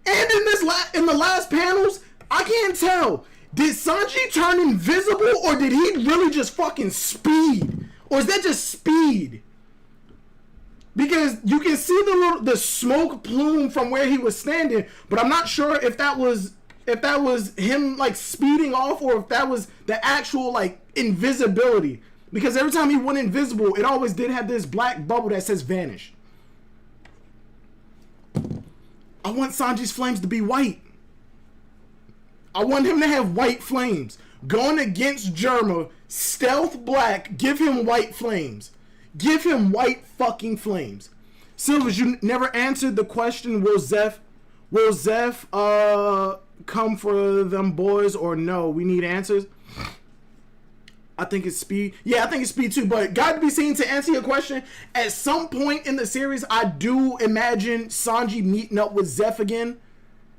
And in the last panels, I can't tell. Did Sanji turn invisible or did he really just fucking speed? Or is that just speed? Because you can see the smoke plume from where he was standing, but I'm not sure if that was him like speeding off or if that was the actual like invisibility. Because every time he went invisible, it always did have this black bubble that says vanish. I want Sanji's flames to be white. I want him to have white flames. Going against Germa, stealth black, give him white flames. Give him white fucking flames. Silvers, you never answered the question, will Zeph come for them boys or no? We need answers. I think it's speed. Yeah, I think it's speed too, but got to be seen to answer your question. At some point in the series, I do imagine Sanji meeting up with Zeph again.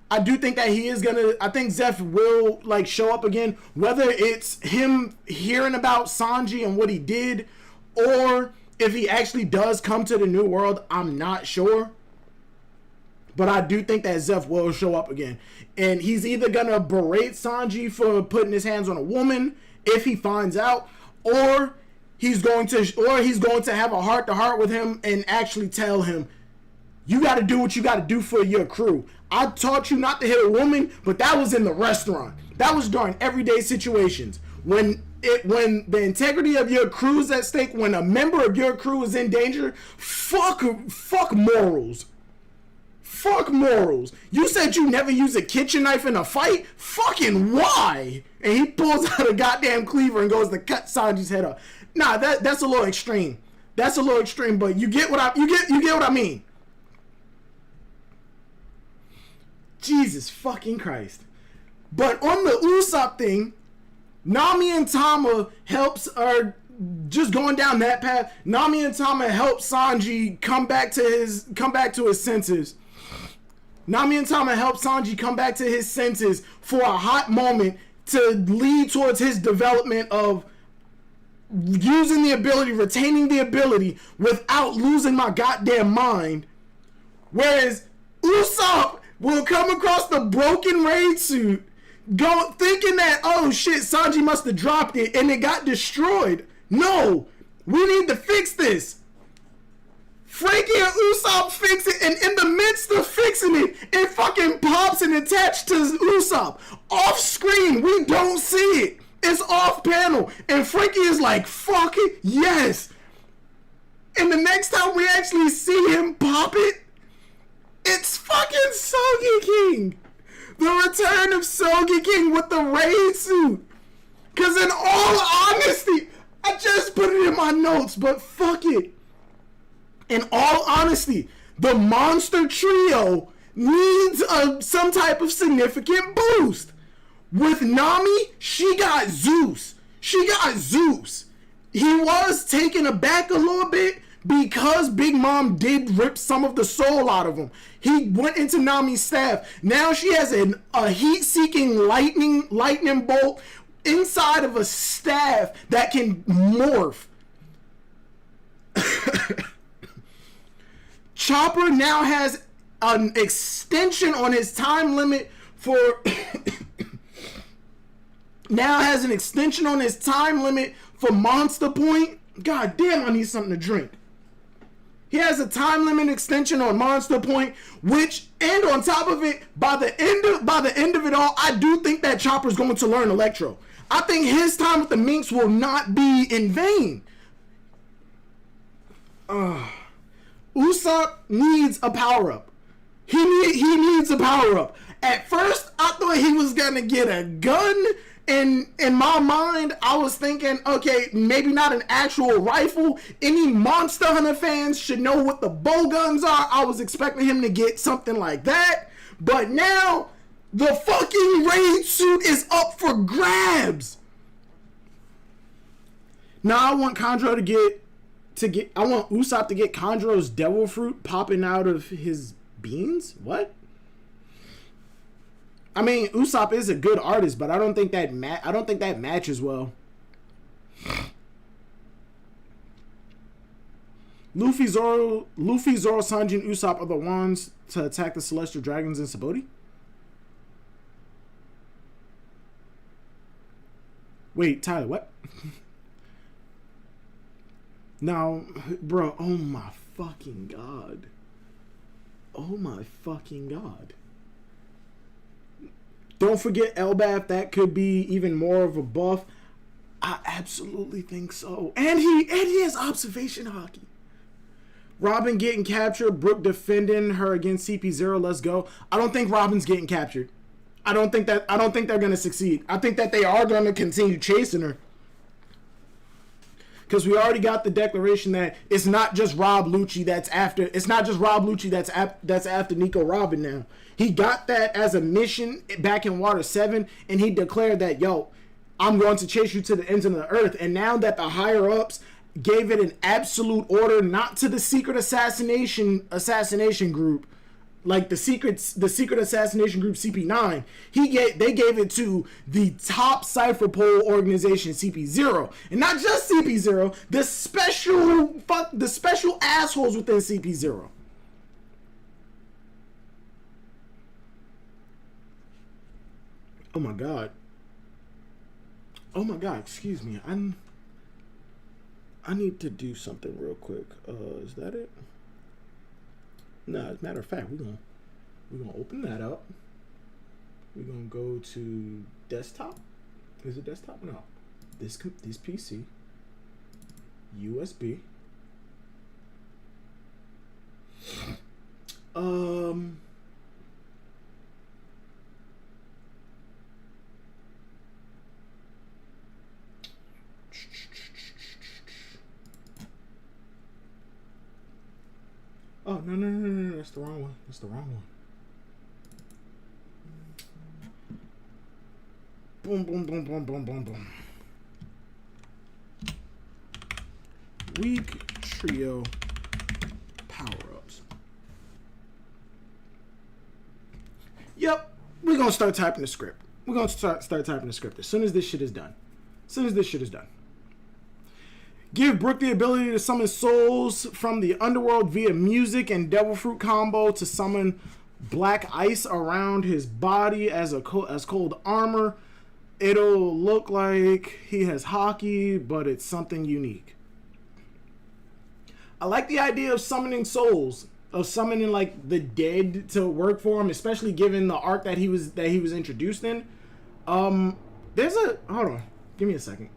I do think that he is gonna, I think Zeph will like show up again, whether it's him hearing about Sanji and what he did, or if he actually does come to the New World, I'm not sure. But I do think that Zeph will show up again. And he's either gonna berate Sanji for putting his hands on a woman if he finds out, or he's going to have a heart-to-heart with him and actually tell him, you gotta do what you gotta do for your crew. I taught you not to hit a woman, but that was in the restaurant. That was during everyday situations. When the integrity of your crew is at stake, when a member of your crew is in danger, fuck morals. Fuck morals. You said you never use a kitchen knife in a fight? Fucking why? And he pulls out a goddamn cleaver and goes to cut Sanji's head off. Nah, that's a little extreme. That's a little extreme, but you get what I mean. Jesus fucking Christ. But on the Usopp thing, Nami and Tama are just going down that path. Nami and Tama help Sanji come back to his senses. Nami and Tama help Sanji come back to his senses for a hot moment to lead towards his development of using the ability, retaining the ability without losing my goddamn mind. Whereas Usopp will come across the broken raid suit thinking that, oh shit, Sanji must have dropped it and it got destroyed. No, we need to fix this. Frankie and Usopp fix it, and in the midst of fixing it, it fucking pops and attached to Usopp. Off screen, we don't see it. It's off panel. And Frankie is like, fuck it, yes. And the next time we actually see him pop it, it's fucking Sogi King. The return of Sogi King with the raid suit. Because in all honesty, I just put it in my notes, but fuck it. In all honesty, the monster trio needs some type of significant boost. With Nami, she got Zeus. He was taken aback a little bit because Big Mom did rip some of the soul out of him. He went into Nami's staff. Now she has a heat-seeking lightning bolt inside of a staff that can morph. Chopper now has an extension on his time limit for Monster Point. God damn, I need something to drink. He has a time limit extension on Monster Point, and on top of it, by the end of it all, I do think that Chopper's going to learn Electro. I think his time with the Minks will not be in vain. Usopp needs a power-up. He needs a power-up. At first, I thought he was going to get a gun. And in my mind, I was thinking, okay, maybe not an actual rifle. Any Monster Hunter fans should know what the bow guns are. I was expecting him to get something like that. But now, the fucking raid suit is up for grabs. Now I want I want Usopp to get Chondro's devil fruit popping out of his beans? What? I mean, Usopp is a good artist, but I don't think that matches well. Luffy, Zoro, Sanji, and Usopp are the ones to attack the Celestial Dragons in Sabaody? Wait, Tyler, what? Now, bro, oh my fucking god. Oh my fucking god. Don't forget Elbaf. That could be even more of a buff. I absolutely think so. And he has observation hockey. Robin getting captured. Brooke defending her against CP0. Let's go. I don't think Robin's getting captured. I don't think they're gonna succeed. I think that they are gonna continue chasing her. Because we already got the declaration that it's not just Rob Lucci that's after. It's not just Rob Lucci that's after Nico Robin now. He got that as a mission back in Water 7, and he declared that, yo, I'm going to chase you to the ends of the earth. And now that the higher ups gave it an absolute order, not to the secret assassination group, like the secret assassination group CP9, they gave it to the top cipher pole organization CP0, and not just CP0, the special assholes within CP0. Oh my god. Oh my god, excuse me. I need to do something real quick. Is that it? No, as a matter of fact, we're gonna open that up. We're gonna go to desktop. Is it desktop? No. This PC. USB. Oh, no, that's the wrong one. That's the wrong one. Boom, boom, boom, boom, boom, boom, boom. Weak trio power-ups. Yep, we're gonna start typing the script. We're gonna start typing the script as soon as this shit is done. Give Brook the ability to summon souls from the underworld via music and devil fruit combo to summon black ice around his body as cold armor. It'll look like he has hockey, but it's something unique. I like the idea of summoning souls, of summoning like the dead to work for him, especially given the arc that he was introduced in. Hold on, give me a second.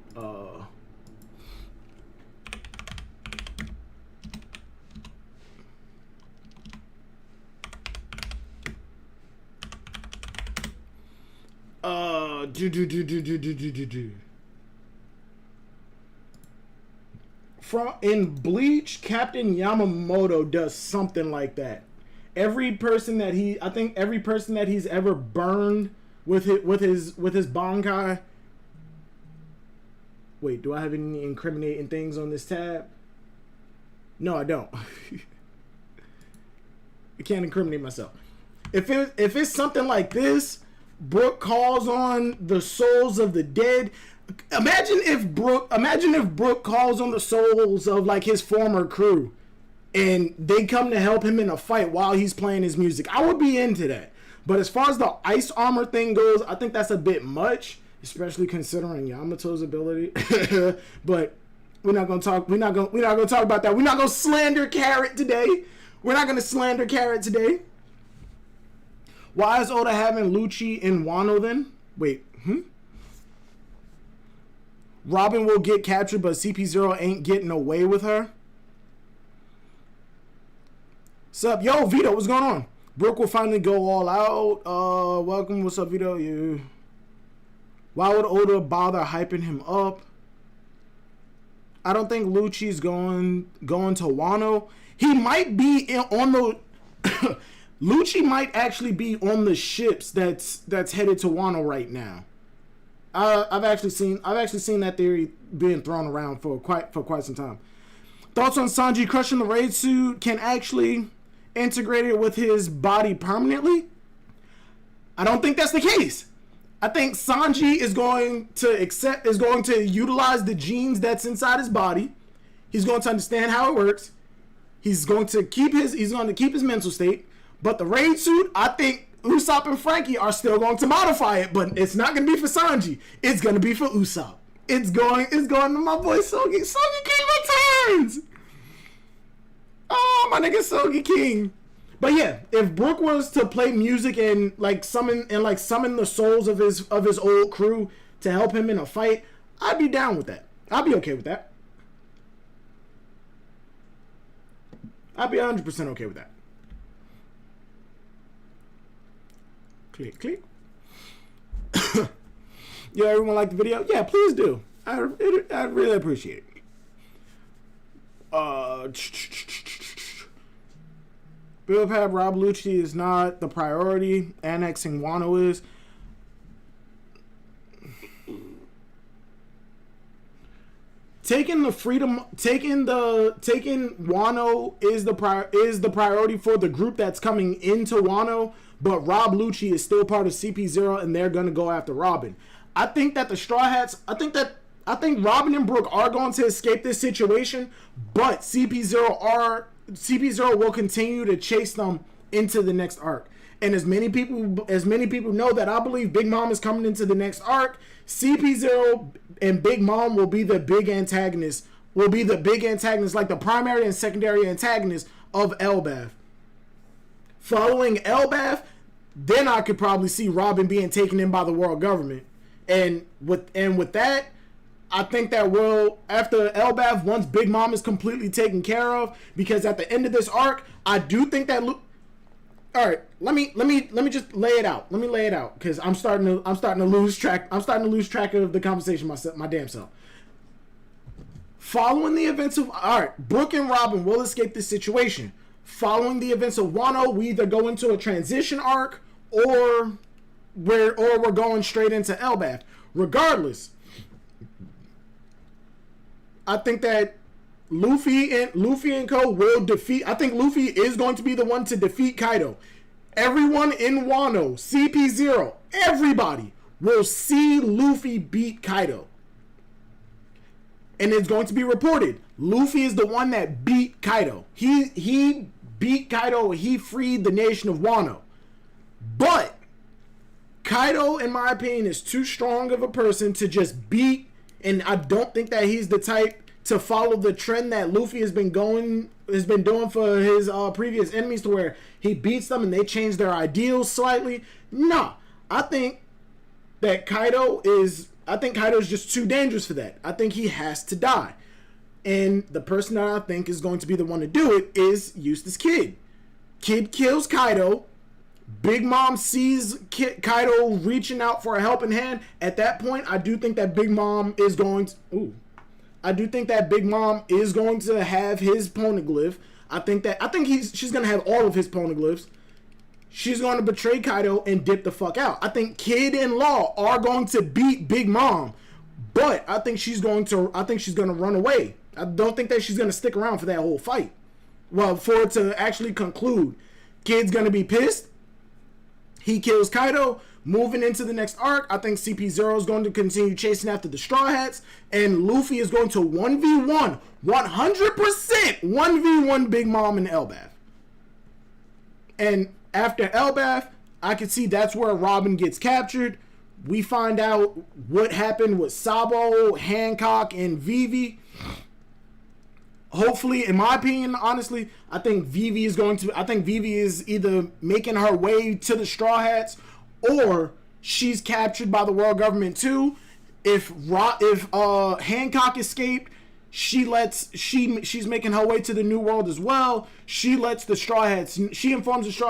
In Bleach, Captain Yamamoto does something like that. Every person that he's ever burned with his Bankai. Wait, do I have any incriminating things on this tab? No, I don't. I can't incriminate myself. If it's something like this, Brook calls on the souls of the dead. Imagine if Brook calls on the souls of like his former crew, and they come to help him in a fight while he's playing his music. I would be into that. But as far as the ice armor thing goes, I think that's a bit much, especially considering Yamato's ability. But we're not gonna talk about that. We're not gonna slander Carrot today. Why is Oda having Lucci in Wano then? Wait, Robin will get captured, but CP0 ain't getting away with her. Sup? Yo, Vito, what's going on? Brooke will finally go all out. Welcome. What's up, Vito? Why would Oda bother hyping him up? I don't think Lucci's going to Wano. He might be on the... Lucci might actually be on the ships that's headed to Wano right now. I've actually seen that theory being thrown around for quite some time. Thoughts on Sanji crushing the raid suit can actually integrate it with his body permanently? I don't think that's the case. I think Sanji is going to utilize the genes that's inside his body. He's going to understand how it works. He's going to keep his mental state. But the raid suit, I think Usopp and Frankie are still going to modify it, but it's not going to be for Sanji. It's going to be for Usopp. It's going to my boy Sogi. Sogi King returns! Oh, my nigga Sogi King. But yeah, if Brook was to play music and summon the souls of his old crew to help him in a fight, I'd be down with that. I'd be okay with that. I'd be 100% okay with that. Click, click. Yo, everyone like the video? Yeah, please do. I really appreciate it. Bill Pab Rob Lucci is not the priority. Annexing Wano is. Taking Wano is the priority for the group that's coming into Wano, but Rob Lucci is still part of CP0 and they're gonna go after Robin. I think that the Straw Hats, I think Robin and Brook are going to escape this situation, but CP0 will continue to chase them into the next arc. And as many people know that I believe Big Mom is coming into the next arc, CP0 and Big Mom will be the big antagonists, like the primary and secondary antagonists of Elbaf. Following Elbaf, then I could probably see Robin being taken in by the world government. And with that, I think that after Elbaf, once Big Mom is completely taken care of, because at the end of this arc, I do think that. All right, let me just lay it out. Let me lay it out because I'm starting to lose track. I'm starting to lose track of the conversation my damn self. Following the events of Brook and Robin will escape this situation. Following the events of Wano, we either go into a transition arc or we're going straight into Elbaf. Regardless, I think that Luffy and Co will defeat. I think Luffy is going to be the one to defeat Kaido. Everyone in Wano, CP0, everybody will see Luffy beat Kaido. And it's going to be reported. Luffy is the one that beat Kaido. He beat Kaido. He freed the nation of Wano. But Kaido, in my opinion, is too strong of a person to just beat. And I don't think that he's the type to follow the trend that Luffy has been doing for his previous enemies, to where he beats them and they change their ideals slightly. Nah, I think Kaido is just too dangerous for that. I think he has to die. And the person that I think is going to be the one to do it is Eustace Kid. Kid kills Kaido. Big Mom sees Kaido reaching out for a helping hand. At that point, I do think that Big Mom is going to... have his poneglyph. I think she's going to have all of his poneglyphs. She's going to betray Kaido and dip the fuck out. I think Kid and Law are going to beat Big Mom, but I think she's going to run away. I don't think that she's going to stick around for that whole fight. Well, for it to actually conclude, Kid's going to be pissed. He kills Kaido. Moving into the next arc, I think CP0 is going to continue chasing after the Straw Hats, and Luffy is going to 1v1, 100% 1v1 Big Mom and Elbaf. And after Elbaf, I can see that's where Robin gets captured. We find out what happened with Sabo, Hancock, and Vivi. Hopefully, in my opinion, honestly, I think Vivi is either making her way to the Straw Hats, or she's captured by the world government too. If Hancock escaped, she's making her way to the New World as well. She informs the Straw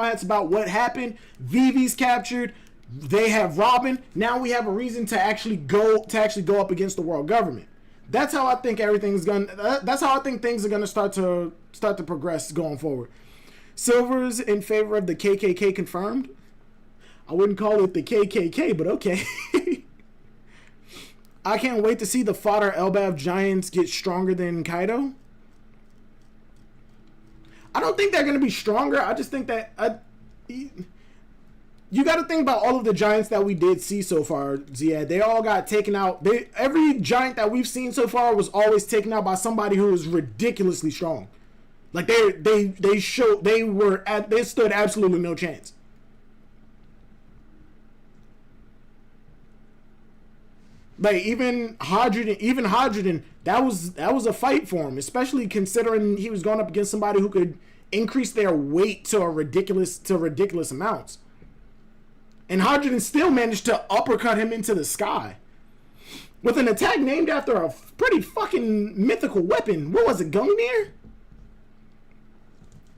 Hats about what happened. Vivi's captured. They have Robin. Now we have a reason to actually go up against the world government. That's how I think things are gonna start to progress going forward. Silver's in favor of the KKK confirmed. I wouldn't call it the KKK, but okay. I can't wait to see the fodder Elbaf Giants get stronger than Kaido. I don't think they're going to be stronger. I just think that... you got to think about all of the Giants that we did see so far, Ziad. They all got taken out. Every Giant that we've seen so far was always taken out by somebody who was ridiculously strong. Like, they stood absolutely no chance. Like even Hadrian, that was a fight for him, especially considering he was going up against somebody who could increase their weight to ridiculous amounts. And Hadrian still managed to uppercut him into the sky with an attack named after a pretty fucking mythical weapon. What was it, Gungnir?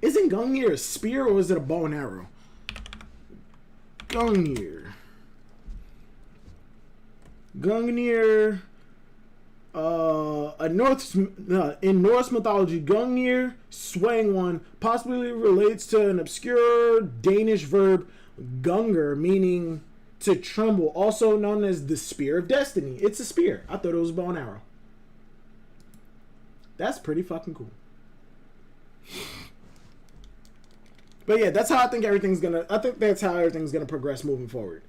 Isn't Gungnir a spear or is it a bow and arrow? Gungnir. Gungnir, in Norse mythology, Gungnir, swaying one, possibly relates to an obscure Danish verb, Gungur, meaning to tremble, also known as the Spear of Destiny. It's a spear. I thought it was a bow and arrow. That's pretty fucking cool. But yeah, that's how I think everything's gonna progress moving forward.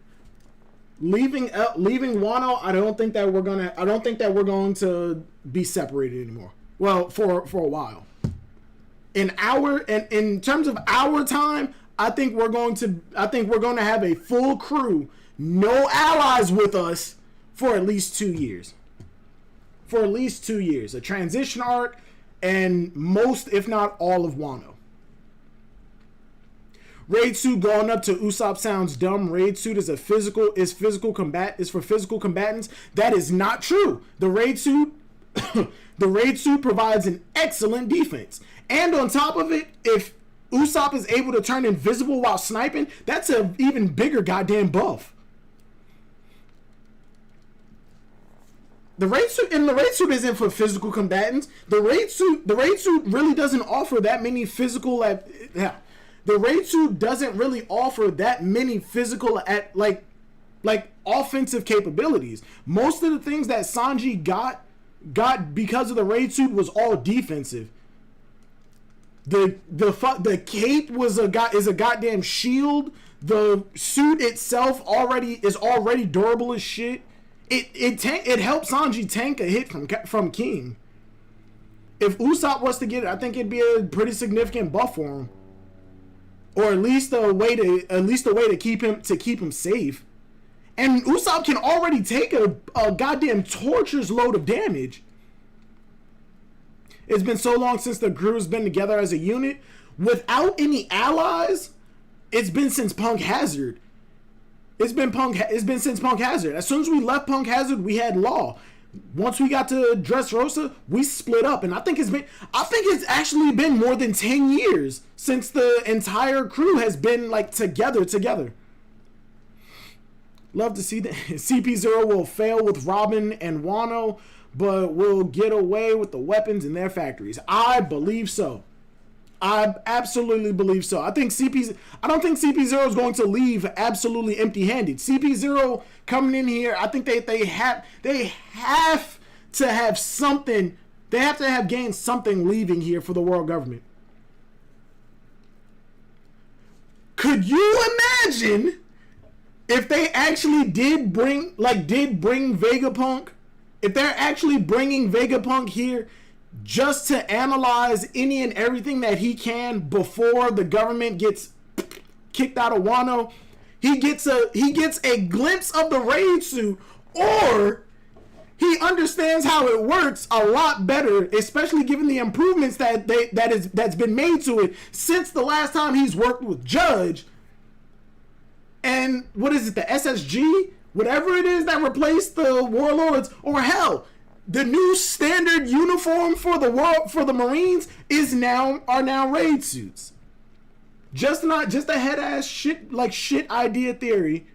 Leaving Wano, I don't think that we're going to be separated anymore. Well, for a while. In terms of our time, I think we're going to have a full crew, no allies with us for at least 2 years. For at least 2 years, a transition arc, and most, if not all, of Wano. Raid suit going up to Usopp sounds dumb. Raid suit is for physical combatants. That is not true. The raid suit provides an excellent defense. And on top of it, if Usopp is able to turn invisible while sniping, that's an even bigger goddamn buff. The raid suit isn't for physical combatants. The raid suit really doesn't offer that many physical The raid suit doesn't really offer that many physical like offensive capabilities. Most of the things that Sanji got because of the raid suit was all defensive. The cape is a goddamn shield. The suit itself is already durable as shit. It helps Sanji tank a hit from King. If Usopp was to get it, I think it'd be a pretty significant buff for him. Or at least a way to keep him safe. And Usopp can already take a goddamn torture's load of damage. It's been so long since the crew's been together as a unit. Without any allies, it's been since Punk Hazard. It's been since Punk Hazard. As soon as we left Punk Hazard, we had Law. Once we got to Dressrosa, we split up, and I think it's actually been more than 10 years since the entire crew has been like together. Love to see that. CP0 will fail with Robin and Wano, but will get away with the weapons in their factories. I believe so. I absolutely believe so. I don't think CP0 is going to leave absolutely empty-handed. CP0 coming in here, I think they have to have something. They have to have gained something leaving here for the world government. Could you imagine if they actually did bring Vegapunk? If they're actually bringing Vegapunk here just to analyze any and everything that he can before the government gets kicked out of Wano, he gets a glimpse of the raid suit, or he understands how it works a lot better, especially given the improvements that's been made to it since the last time he's worked with Judge. And what is it, the SSG? Whatever it is that replaced the Warlords, or hell, the new standard uniform for the Marines are now raid suits. Just a head ass shit idea theory,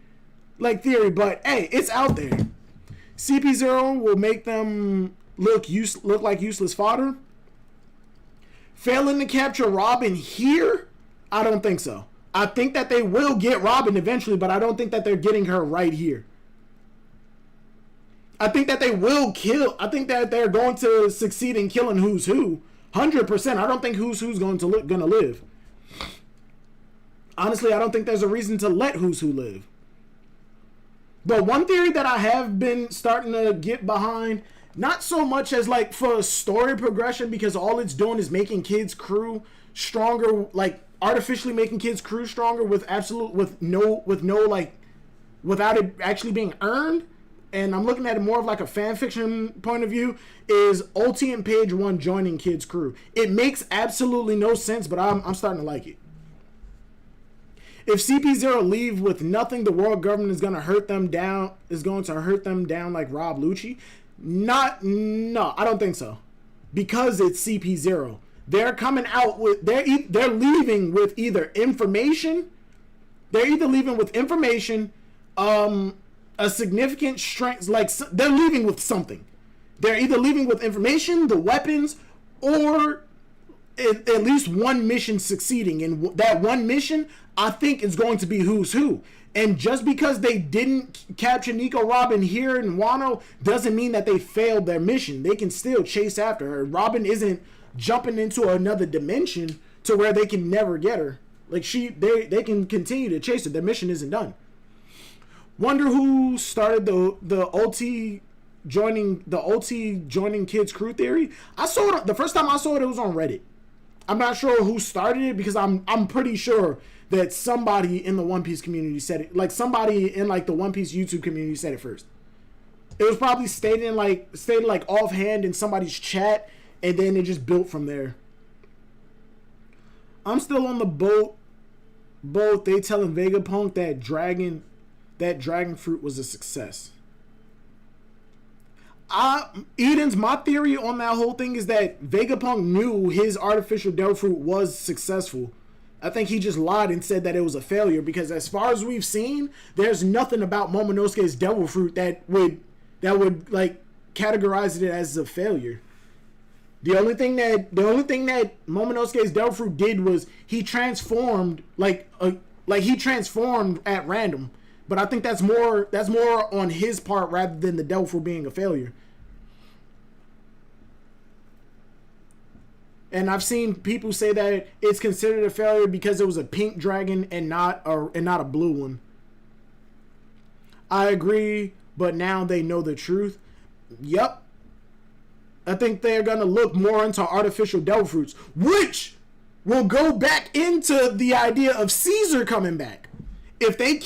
but hey, it's out there. CP0 will make them look like useless fodder. Failing to capture Robin here, I don't think so. I think that they will get Robin eventually, but I don't think that they're getting her right here. I think that they will kill. I think that they're going to succeed in killing Who's Who. 100%. I don't think Who's going to live. Honestly, I don't think there's a reason to let Who's Who live. But one theory that I have been starting to get behind, not so much as like for story progression, because all it's doing is making kids' crew stronger, like artificially making kids' crew stronger without it actually being earned. and I'm looking at it more of like a fan fiction point of view, is Ulti and Page 1 joining Kid's crew. It makes absolutely no sense, but I'm starting to like it. If CP0 leave with nothing, the world government is going to hurt them down. Is going to hurt them down like Rob Lucci. No, I don't think so, because it's CP0. They're coming out with they're leaving with either information. They're either leaving with information, a significant strength, like they're leaving with something. They're either leaving with information, the weapons, or at least one mission succeeding. And that one mission, I think, is going to be who's who. And just because they didn't capture Nico Robin here in Wano doesn't mean that they failed their mission. They can still chase after her. Robin isn't jumping into another dimension to where they can never get her. Like they can continue to chase her. Their mission isn't done. Wonder who started the Ulti joining Kids crew theory. I saw it the first time I saw it. It was on Reddit. I'm not sure who started it, because I'm pretty sure that somebody in the One Piece community said it. Like somebody in like the One Piece YouTube community said it first. It was probably stated like offhand in somebody's chat, and then it just built from there. I'm still on the boat. They telling Vegapunk that dragon fruit was a success. Eden's, my theory on that whole thing is that Vegapunk knew his artificial devil fruit was successful. I think he just lied and said that it was a failure, because as far as we've seen, there's nothing about Momonosuke's devil fruit that would like categorize it as a failure. The only thing that Momonosuke's devil fruit did was he transformed like he transformed at random. But I think that's more on his part rather than the devil fruit being a failure. And I've seen people say that it's considered a failure because it was a pink dragon and not a blue one. I agree, but now they know the truth. Yep. I think they're going to look more into artificial devil fruits, which will go back into the idea of Caesar coming back. If they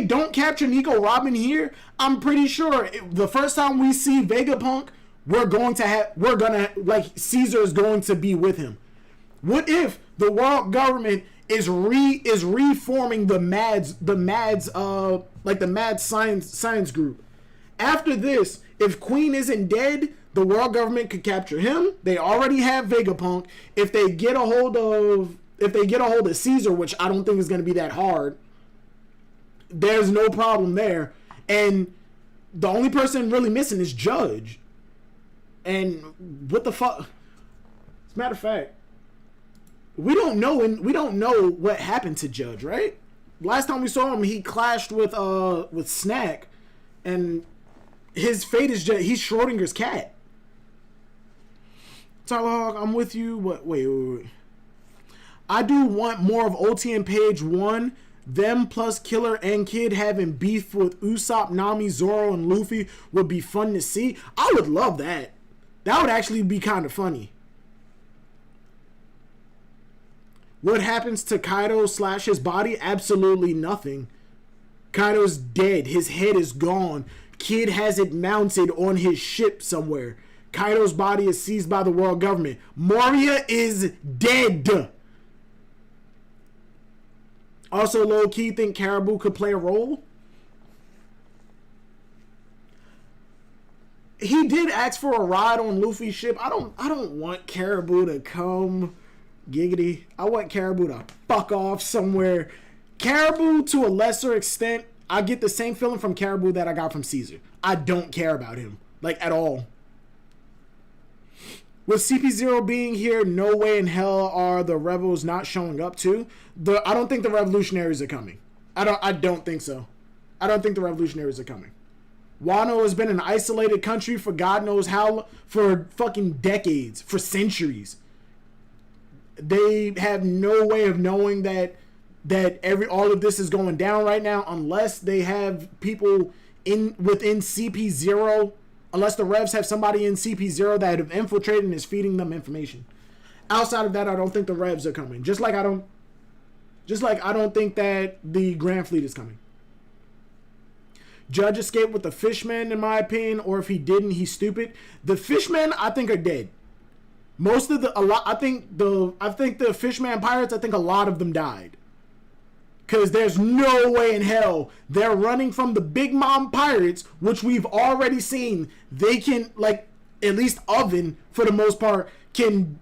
don't capture Nico Robin here, I'm pretty sure the first time we see Vegapunk, Caesar is going to be with him. What if the world government is reforming the Mad Science group? After this, if Queen isn't dead, the world government could capture him. They already have Vegapunk. If they get a hold of Caesar, which I don't think is going to be that hard, there's no problem there. And the only person really missing is Judge. And what the fuck? As a matter of fact, we don't know what happened to Judge, right? Last time we saw him, he clashed with Snack, and his fate is just he's Schrodinger's cat. Tyler, I'm with you. What? Wait. I do want more of OT and Page 1. Them plus Killer and Kid having beef with Usopp, Nami, Zoro, and Luffy would be fun to see. I would love that. That would actually be kind of funny. What happens to Kaido / his body? Absolutely nothing. Kaido's dead. His head is gone. Kid has it mounted on his ship somewhere. Kaido's body is seized by the world government. Moria is dead. Also, low-key, think Caribou could play a role? He did ask for a ride on Luffy's ship. I don't want Caribou to come. Giggity. I want Caribou to fuck off somewhere. Caribou, to a lesser extent, I get the same feeling from Caribou that I got from Caesar. I don't care about him. Like, at all. With CP0 being here, no way in hell are the rebels not showing up too. I don't think the revolutionaries are coming. I don't think so. I don't think the revolutionaries are coming. Wano has been an isolated country for God knows how, for fucking decades, for centuries. They have no way of knowing that all of this is going down right now unless they have people within CP0. Unless the Revs have somebody in CP0 that have infiltrated and is feeding them information. Outside of that, I don't think the Revs are coming. Just like I don't think that the Grand Fleet is coming. Judge escaped with the Fishman, in my opinion, or if he didn't, he's stupid. The Fishmen, I think, are dead. I think the Fishman pirates, I think a lot of them died. Because there's no way in hell they're running from the Big Mom pirates, which we've already seen. They can, like, at least Oven, for the most part, can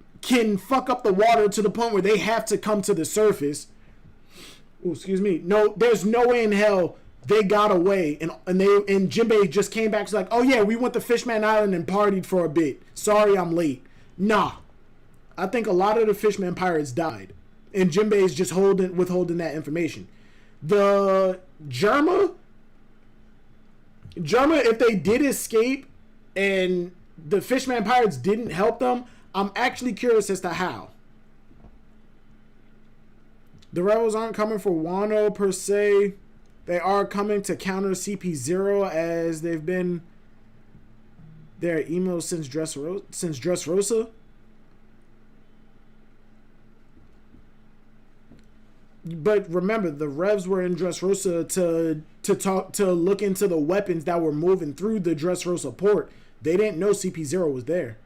fuck up the water to the point where they have to come to the surface. Oh, excuse me. No, there's no way in hell they got away. And Jinbei just came back. It's like, oh yeah, we went to Fishman Island and partied for a bit. Sorry, I'm late. Nah. I think a lot of the Fishman pirates died. And Jinbei is just withholding that information. The Germa, if they did escape and the Fishman pirates didn't help them, I'm actually curious as to how. The rebels aren't coming for Wano per se. They are coming to counter CP0 as they've been their emo since Dressrosa. But remember, the Revs were in Dressrosa to look into the weapons that were moving through the Dressrosa port. They didn't know CP0 was there.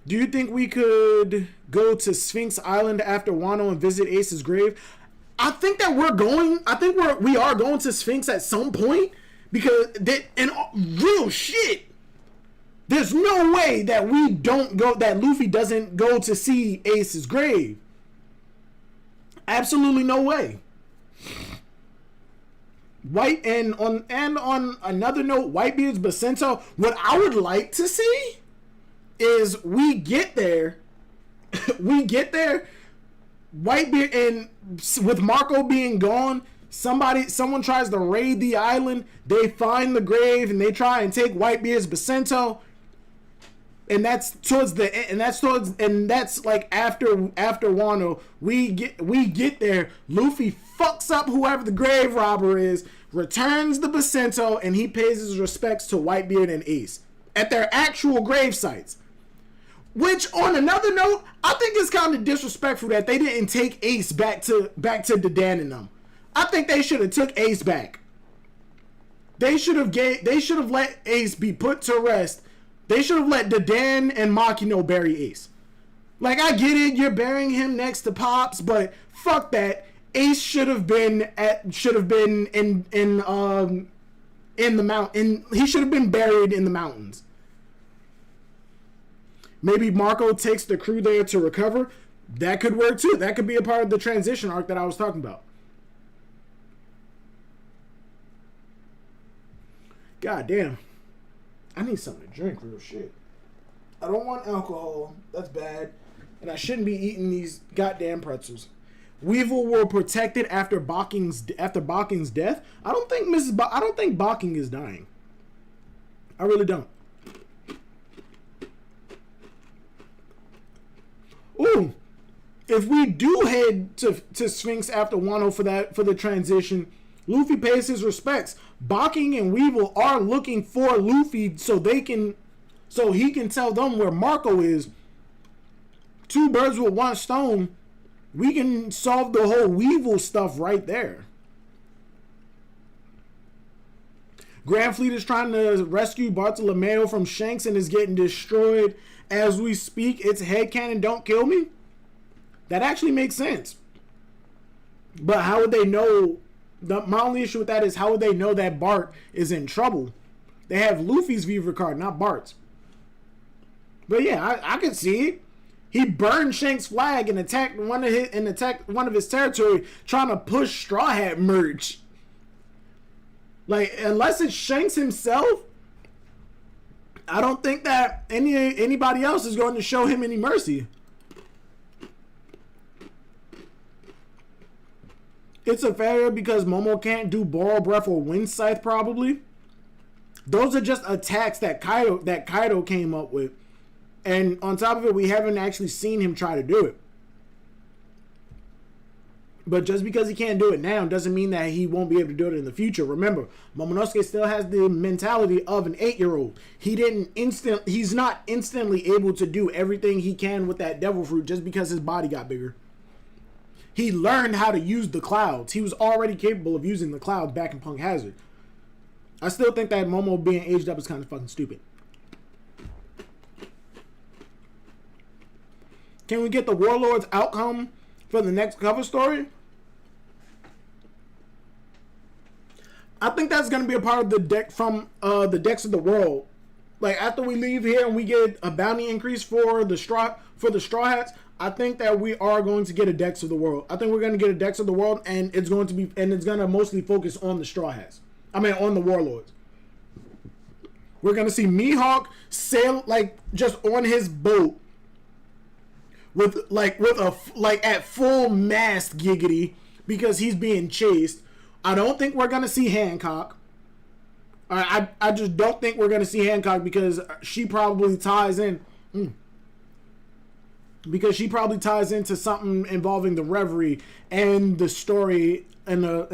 Do you think we could go to Sphinx Island after Wano and visit Ace's grave? I think that we are going to Sphinx at some point, because real shit. There's no way that Luffy doesn't go to see Ace's grave. Absolutely no way. On another note, Whitebeard's Basento, what I would like to see is we get there, Whitebeard, and with Marco being gone, someone tries to raid the island, they find the grave and they try and take Whitebeard's Basento. And that's like after Wano, we get there, Luffy fucks up whoever the grave robber is, returns the Basento, and he pays his respects to Whitebeard and Ace at their actual grave sites. Which, on another note, I think it's kind of disrespectful that they didn't take Ace back to Dadan and them. I think they should have took Ace back. They should have let Ace be put to rest. They should have let Dadan and Makino bury Ace. Like, I get it, you're burying him next to Pops, but fuck that. Ace should have been in the mountain. He should have been buried in the mountains. Maybe Marco takes the crew there to recover. That could work too. That could be a part of the transition arc that I was talking about. God damn. I need something to drink, real shit. I don't want alcohol. That's bad. And I shouldn't be eating these goddamn pretzels. Weevil were protected after Baking's death. I don't think Baking is dying. I really don't. Ooh, if we do head to Sphinx after Wano for the transition, Luffy pays his respects. Baking and Weevil are looking for Luffy so he can tell them where Marco is. Two birds with one stone. We can solve the whole Weevil stuff right there. Grand Fleet is trying to rescue Bartolomeo from Shanks and is getting destroyed as we speak. It's headcanon, don't kill me. That actually makes sense. But how would they know? My only issue with that is how would they know that Bart is in trouble? They have Luffy's Viva card, not Bart's. But yeah, I could see it. He burned Shanks' flag and attacked one of his territory, trying to push Straw Hat merch. Like, unless it's Shanks himself, I don't think that anybody else is going to show him any mercy. It's a failure because Momo can't do Borrow Breath or Wind Scythe, probably. Those are just attacks that Kaido came up with. And on top of it, we haven't actually seen him try to do it. But just because he can't do it now doesn't mean that he won't be able to do it in the future. Remember, Momonosuke still has the mentality of an 8-year-old. He's not instantly able to do everything he can with that devil fruit just because his body got bigger. He learned how to use the clouds. He was already capable of using the clouds back in Punk Hazard. I still think that Momo being aged up is kind of fucking stupid. Can we get the Warlord's outcome for the next cover story? I think that's going to be a part of the deck from the decks of the world. Like, after we leave here and we get a bounty increase for the straw hats, I think that we are going to get a decks of the world. I think we're going to get a decks of the world, and it's going to mostly focus on the straw hats. I mean, on the warlords. We're going to see Mihawk sail, like, just on his boat with at full mast giggity because he's being chased. I don't think we're going to see Hancock. I just don't think we're going to see Hancock because she probably ties in. Because she probably ties into something involving the Reverie and the story in a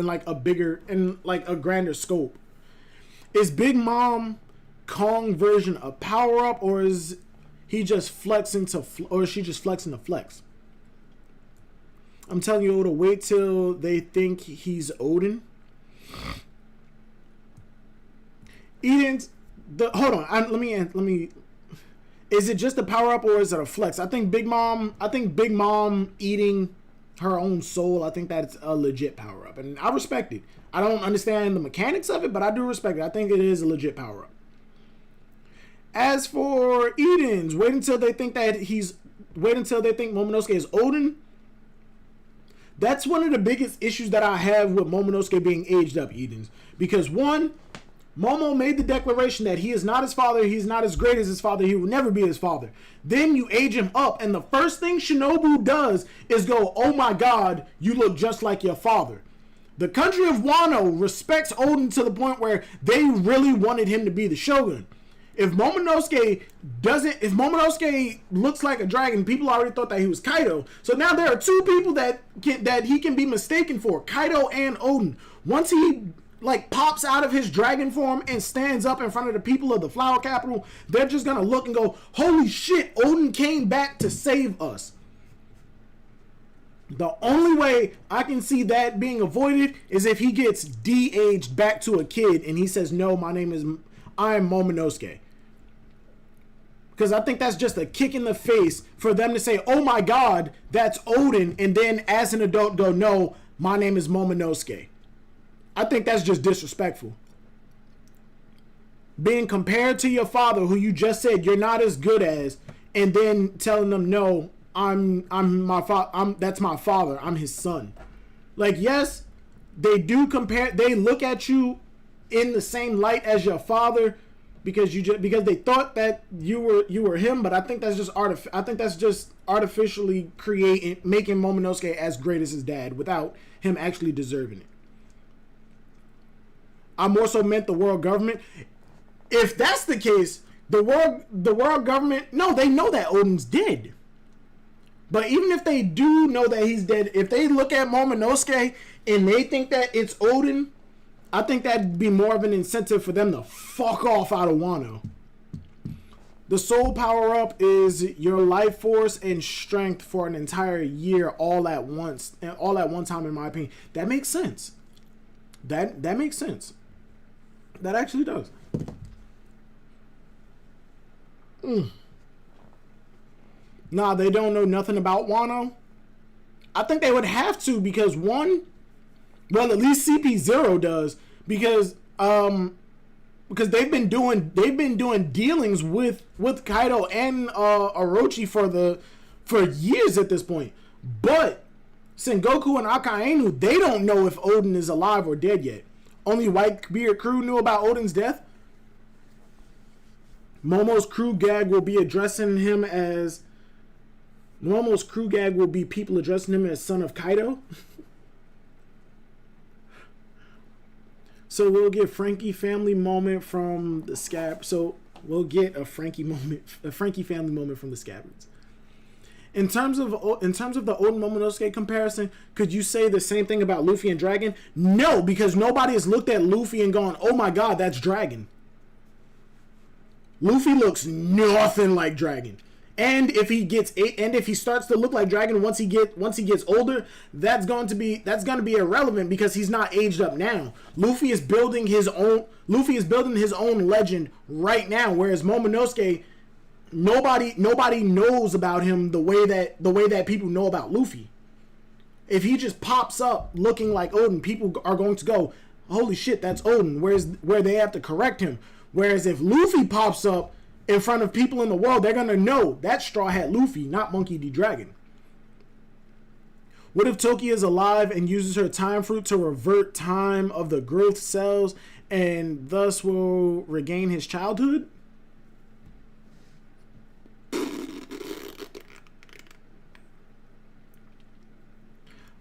grander scope. Is Big Mom Kong version a power up, or is he just flexing or is she just flexing to flex? I'm telling you to wait till they think he's Odin. Eden's hold on. Let me. Is it just a power up or is it a flex? I think Big Mom eating her own soul. I think that's a legit power up, and I respect it. I don't understand the mechanics of it, but I do respect it. I think it is a legit power up. As for Eden's, wait until they think Momonosuke is Odin. That's one of the biggest issues that I have with Momonosuke being aged up, Eden's, because one, Momo made the declaration that he is not his father, he's not as great as his father, he will never be his father. Then you age him up, and the first thing Shinobu does is go, oh my god, you look just like your father. The country of Wano respects Odin to the point where they really wanted him to be the shogun. If Momonosuke looks like a dragon, people already thought that he was Kaido. So now there are two people that he can be mistaken for, Kaido and Odin. Once he pops out of his dragon form and stands up in front of the people of the Flower Capital, they're just gonna look and go, holy shit, Odin came back to save us. The only way I can see that being avoided is if he gets de-aged back to a kid and he says, no, I am Momonosuke. Because I think that's just a kick in the face for them to say, oh my god, that's Odin, and then as an adult go, no, my name is Momonosuke. I think that's just disrespectful. Being compared to your father, who you just said you're not as good as, and then telling them, no, that's my father, I'm his son. Like, yes, they do compare, they look at you in the same light as your father because they thought that you were him, but I think that's just artificially making Momonosuke as great as his dad without him actually deserving it. I more so meant the world government. If that's the case, the world government, no, they know that Odin's dead. But even if they do know that he's dead, if they look at Momonosuke and they think that it's Odin, I think that'd be more of an incentive for them to fuck off out of Wano. The soul power up is your life force and strength for an entire year all at once, and all at one time, in my opinion. That makes sense. That makes sense. That actually does. Nah, they don't know nothing about Wano. I think they would have to because at least CP0 does because they've been doing dealings with Kaido and Orochi for years at this point. But Sengoku and Akainu, they don't know if Odin is alive or dead yet. Only Whitebeard crew knew about Odin's death. Momo's crew gag will be people addressing him as son of Kaido. So we'll get Frankie family moment from the Scab. So we'll get a Frankie family moment from the Scabbards. In terms of the Odin Momonosuke comparison, could you say the same thing about Luffy and Dragon? No, because nobody has looked at Luffy and gone, oh my god, that's Dragon. Luffy looks nothing like Dragon. And if he starts to look like Dragon once he gets older, that's going to be irrelevant because he's not aged up now. Luffy is building his own legend right now, whereas Momonosuke, nobody knows about him the way that people know about Luffy. If he just pops up looking like Odin, people are going to go, holy shit, that's Odin, where they have to correct him. Whereas if Luffy pops up in front of people in the world, they're going to know that's Straw Hat Luffy, not Monkey D. Dragon. What if Toki is alive and uses her time fruit to revert time of the growth cells and thus will regain his childhood?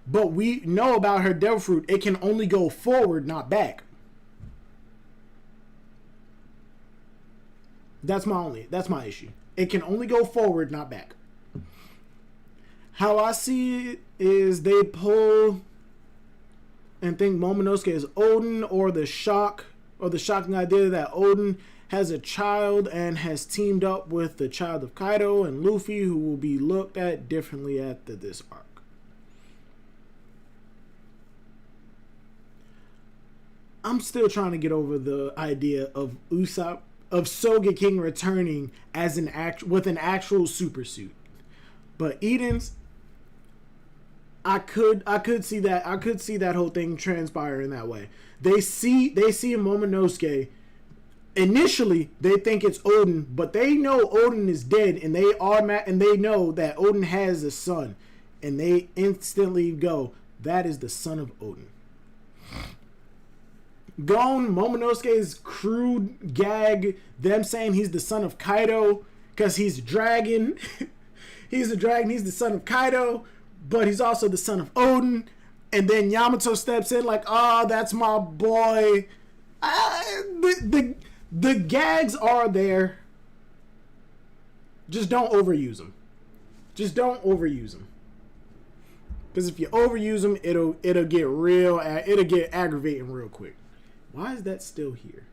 But we know about her devil fruit, it can only go forward, not back. That's my issue. It can only go forward, not back. How I see it is they pull and think Momonosuke is Odin, or the shocking idea that Odin has a child and has teamed up with the child of Kaido and Luffy, who will be looked at differently after this arc. I'm still trying to get over the idea of Sogeking returning as with an actual super suit. But Eden's, I could see that whole thing transpire in that way. They see Momonosuke. Initially, they think it's Odin, but they know Odin is dead, and they know that Odin has a son, and they instantly go, that is the son of Odin. Gon, Momonosuke's crude gag, them saying he's the son of Kaido because he's a dragon. He's a dragon, he's the son of Kaido, but he's also the son of Odin. And then Yamato steps in like, that's my boy. The gags are there. Just don't overuse them. Because if you overuse them, it'll get aggravating real quick. Why is that still here?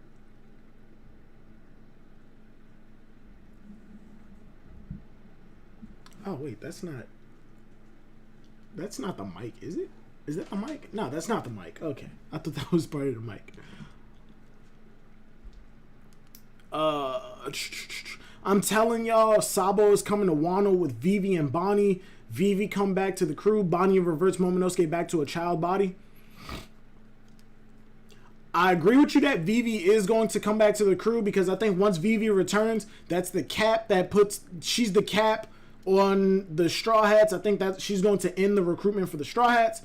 Oh wait, that's not the mic, is it? Is that the mic? No, that's not the mic. Okay, I thought that was part of the mic. I'm telling y'all, Sabo is coming to Wano with Vivi and Bonnie. Vivi come back to the crew. Bonnie reverts Momonosuke back to a child body. I agree with you that Vivi is going to come back to the crew, because I think once Vivi returns, that's the cap she's the cap on the Straw Hats. I think that she's going to end the recruitment for the Straw Hats.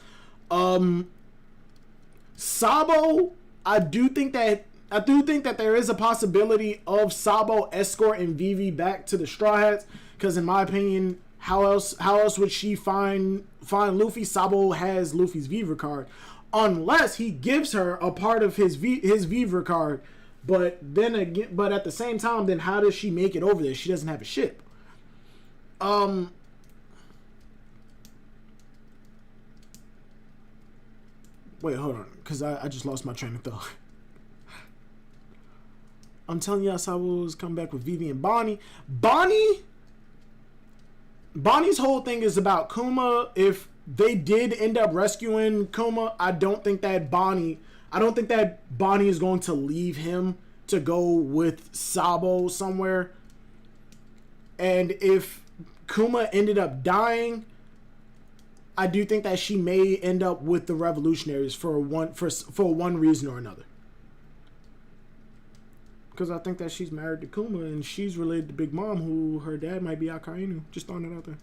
Sabo, I do think that there is a possibility of Sabo escorting Vivi back to the Straw Hats, because in my opinion, how else would she find Luffy? Sabo has Luffy's Viva card. Unless he gives her a part of his Viva card, but at the same time, then how does she make it over there? She doesn't have a ship. Wait, hold on, because I just lost my train of thought. I'm telling y'all, Sabo's come back with Vivi and Bonnie. Bonnie's whole thing is about Kuma. If they did end up rescuing Kuma, I don't think that Bonnie is going to leave him to go with Sabo somewhere. And if Kuma ended up dying, I do think that she may end up with the revolutionaries for one reason or another. Because I think that she's married to Kuma and she's related to Big Mom, who her dad might be Akainu. Just throwing it out there.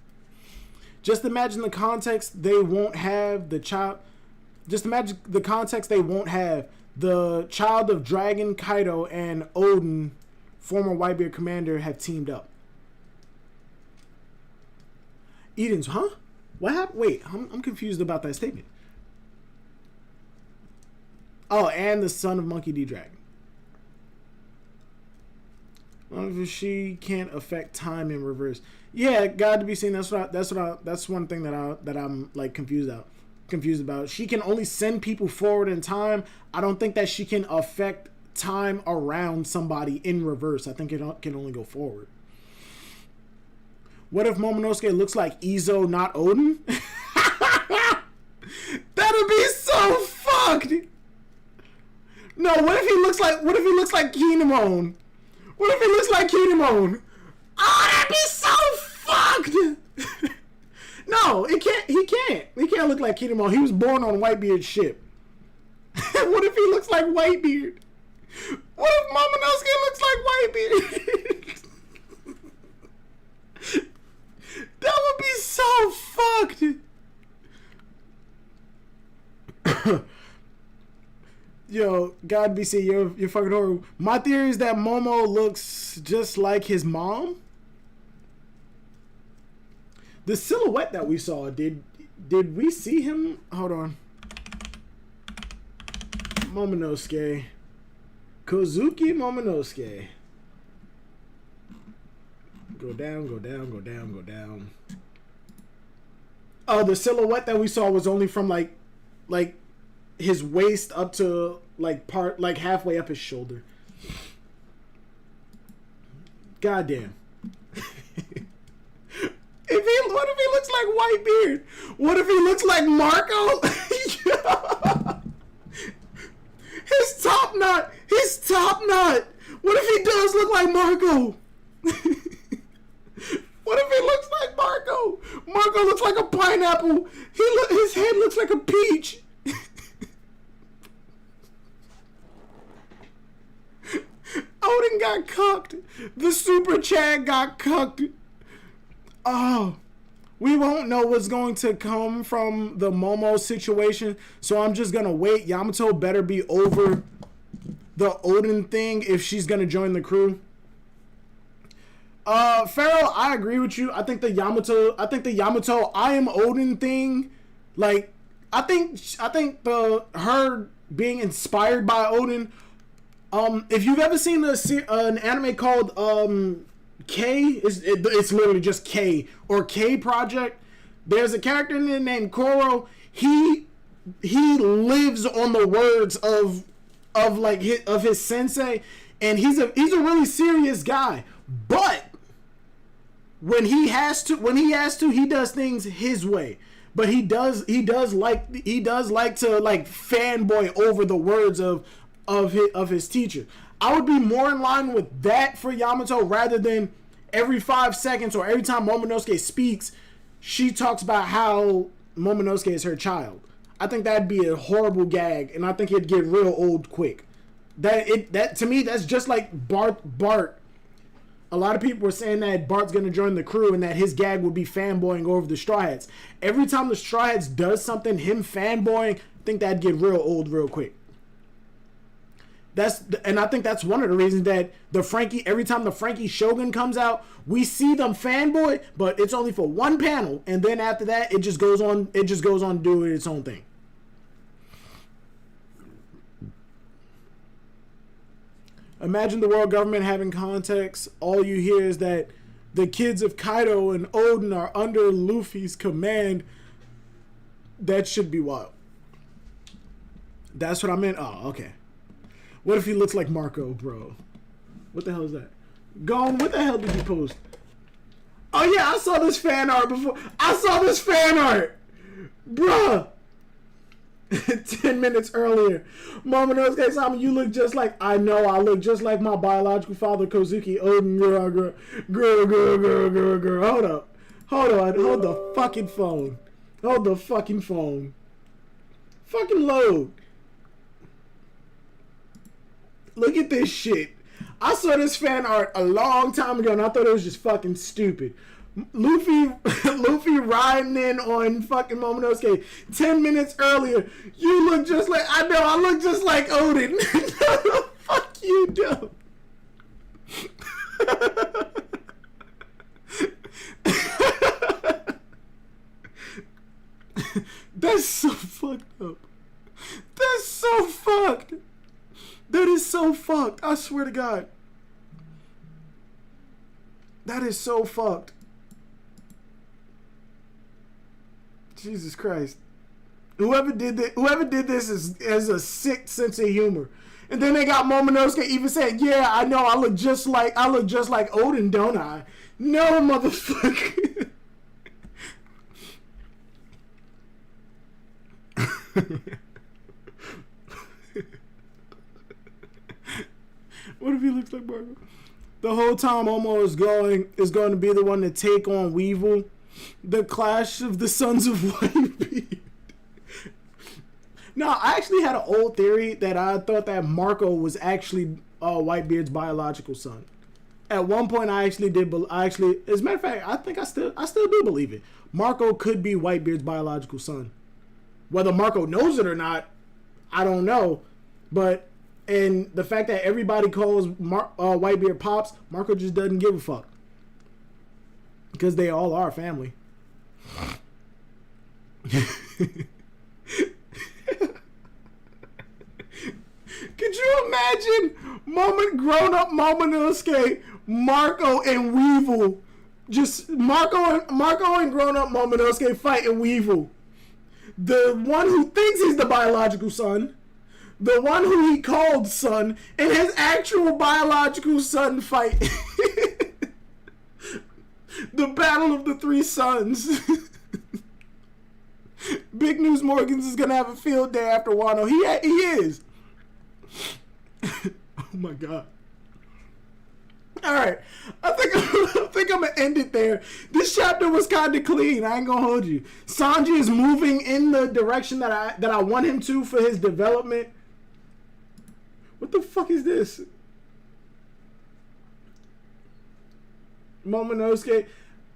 Just imagine the context they won't have the child. Just imagine the context they won't have. The child of Dragon, Kaido, and Odin, former Whitebeard commander, have teamed up. Eden's, huh? What happened? Wait, I'm confused about that statement. Oh, and the son of Monkey D. Dragon. She can't affect time in reverse. Yeah, got to be seen. That's one thing that I'm like confused about. She can only send people forward in time. I don't think that she can affect time around somebody in reverse. I think it can only go forward. What if Momonosuke looks like Izo, not Odin? That'd be so fucked. No, what if he looks like Kinemon? What if he looks like Kinemon? Oh, that'd be so fucked. No, he can't. He can't look like Kinemon. He was born on Whitebeard's ship. What if he looks like Whitebeard? What if Momonosuke looks like Whitebeard? That would be so fucked. Yo, God BC, you're fucking horrible. My theory is that Momo looks just like his mom. The silhouette that we saw, did we see him? Hold on. Momonosuke. Kozuki Momonosuke. Go down, go down, go down, go down. Oh, the silhouette that we saw was only from like his waist up to like halfway up his shoulder. Goddamn. What if he looks like Whitebeard? What if he looks like Marco? His top knot. What if he does look like Marco? What if he looks like Marco? Marco looks like a pineapple. His head looks like a peach. Odin got cucked. The Super Chad got cucked. Oh, we won't know what's going to come from the Momo situation, so I'm just gonna wait. Yamato better be over the Odin thing if she's gonna join the crew. Pharaoh, I agree with you. I think the Yamato I am Odin thing, like I think her being inspired by Odin. If you've ever seen an anime called K, it's literally just K or K Project. There's a character in there named Koro. He lives on the words of his sensei, and he's a really serious guy. But when he has to, he does things his way. But he does like to fanboy over the words of his teacher. I would be more in line with that for Yamato rather than every 5 seconds or every time Momonosuke speaks, she talks about how Momonosuke is her child. I think that'd be a horrible gag, and I think it'd get real old quick. That to me, that's just like Bart. A lot of people were saying that Bart's gonna join the crew and that his gag would be fanboying over the Straw Hats. Every time the Straw Hats does something, him fanboying, I think that'd get real old real quick. And I think that's one of the reasons that every time the Frankie Shogun comes out, we see them fanboy, but it's only for one panel, and then after that, it just goes on doing its own thing. Imagine the world government having context. All you hear is that the kids of Kaido and Odin are under Luffy's command. That should be wild. That's what I meant. Oh, okay. What if he looks like Marco, bro? What the hell is that? Gone, what the hell did you post? Oh yeah, I saw this fan art before. Bruh. 10 minutes earlier. Momonosuke Sama, you look just like, I know, I look just like my biological father, Kozuki Odin. Girl. Hold up. Hold the fucking phone. Fucking load. Look at this shit. I saw this fan art a long time ago and I thought it was just fucking stupid. Luffy riding in on fucking Momonosuke 10 minutes earlier. You look just like, I know, I look just like Odin. Fuck you, dude. That's so fucked up. That's so fucked. That is so fucked. I swear to God. That is so fucked. Jesus Christ. Whoever did this has a sick sense of humor. And then they got Momonosuke even saying, "Yeah, I know. I look just like Odin, don't I?" No, motherfucker. What if he looks like Marco? The whole time Momo is going to be the one to take on Weevil. The clash of the sons of Whitebeard. No, I actually had an old theory that I thought that Marco was actually Whitebeard's biological son. At one point, I actually did. As a matter of fact, I think I still do believe it. Marco could be Whitebeard's biological son. Whether Marco knows it or not, I don't know. But and the fact that everybody calls Whitebeard Pops, Marco just doesn't give a fuck because they all are family. Could you imagine grown up Momonosuke, Marco, and Weevil? Just Marco and grown up Momonosuke fighting Weevil. The one who thinks he's the biological son, the one who he called son, and his actual biological son fight. The battle of the three sons. Big News Morgans is gonna have a field day after Wano. He is. Oh my god. Alright. I think I'm gonna end it there. This chapter was kinda clean, I ain't gonna hold you. Sanji is moving in the direction that I want him to for his development. What the fuck is this? Momonosuke.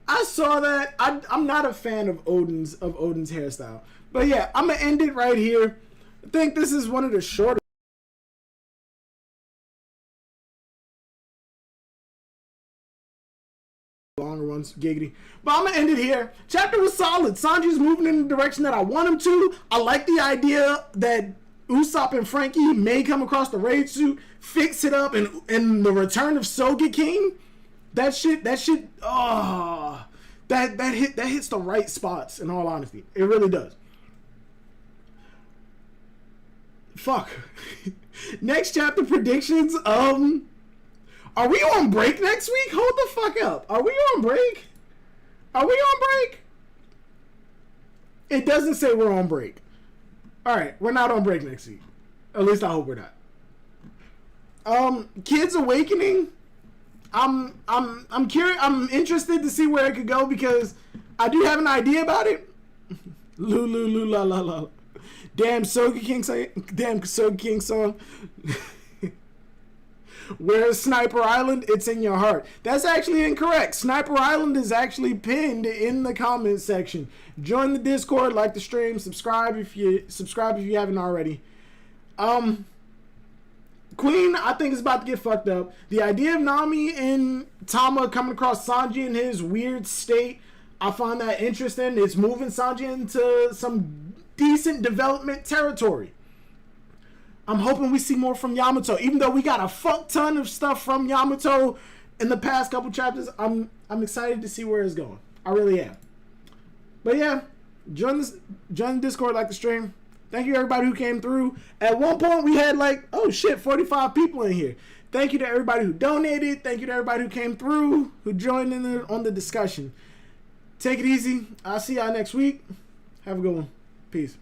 I saw that. I'm not a fan of Odin's hairstyle. But yeah, I'm gonna end it right here. I think this is one of the shorter longer ones, giggity. But I'm gonna end it here. Chapter was solid. Sanji's moving in the direction that I want him to. I like the idea that Usopp and Frankie may come across the raid suit, fix it up, and the return of Sogeking. That shit, oh, that hits the right spots, in all honesty. It really does. Fuck. Next chapter predictions. Are we on break next week? Hold the fuck up. Are we on break? Are we on break? It doesn't say we're on break. Alright, we're not on break next week. At least I hope we're not. Kids Awakening. I'm curious. I'm interested to see where it could go because I do have an idea about it. Lulu la la la. Damn Sogeking song. Where's Sniper Island? It's in your heart. That's actually incorrect. Sniper Island is actually pinned in the comment section. Join the Discord, like the stream, subscribe if you haven't already. Queen, I think, is about to get fucked up. The idea of Nami and Tama coming across Sanji in his weird state, I find that interesting. It's moving Sanji into some decent development territory. I'm hoping we see more from Yamato. Even though we got a fuck ton of stuff from Yamato in the past couple chapters, I'm excited to see where it's going. I really am. But yeah, join the Discord, like the stream. Thank you everybody who came through. At one point we had 45 people in here. Thank you to everybody who donated. Thank you to everybody who came through, who joined in on the discussion. Take it easy. I'll see y'all next week. Have a good one. Peace.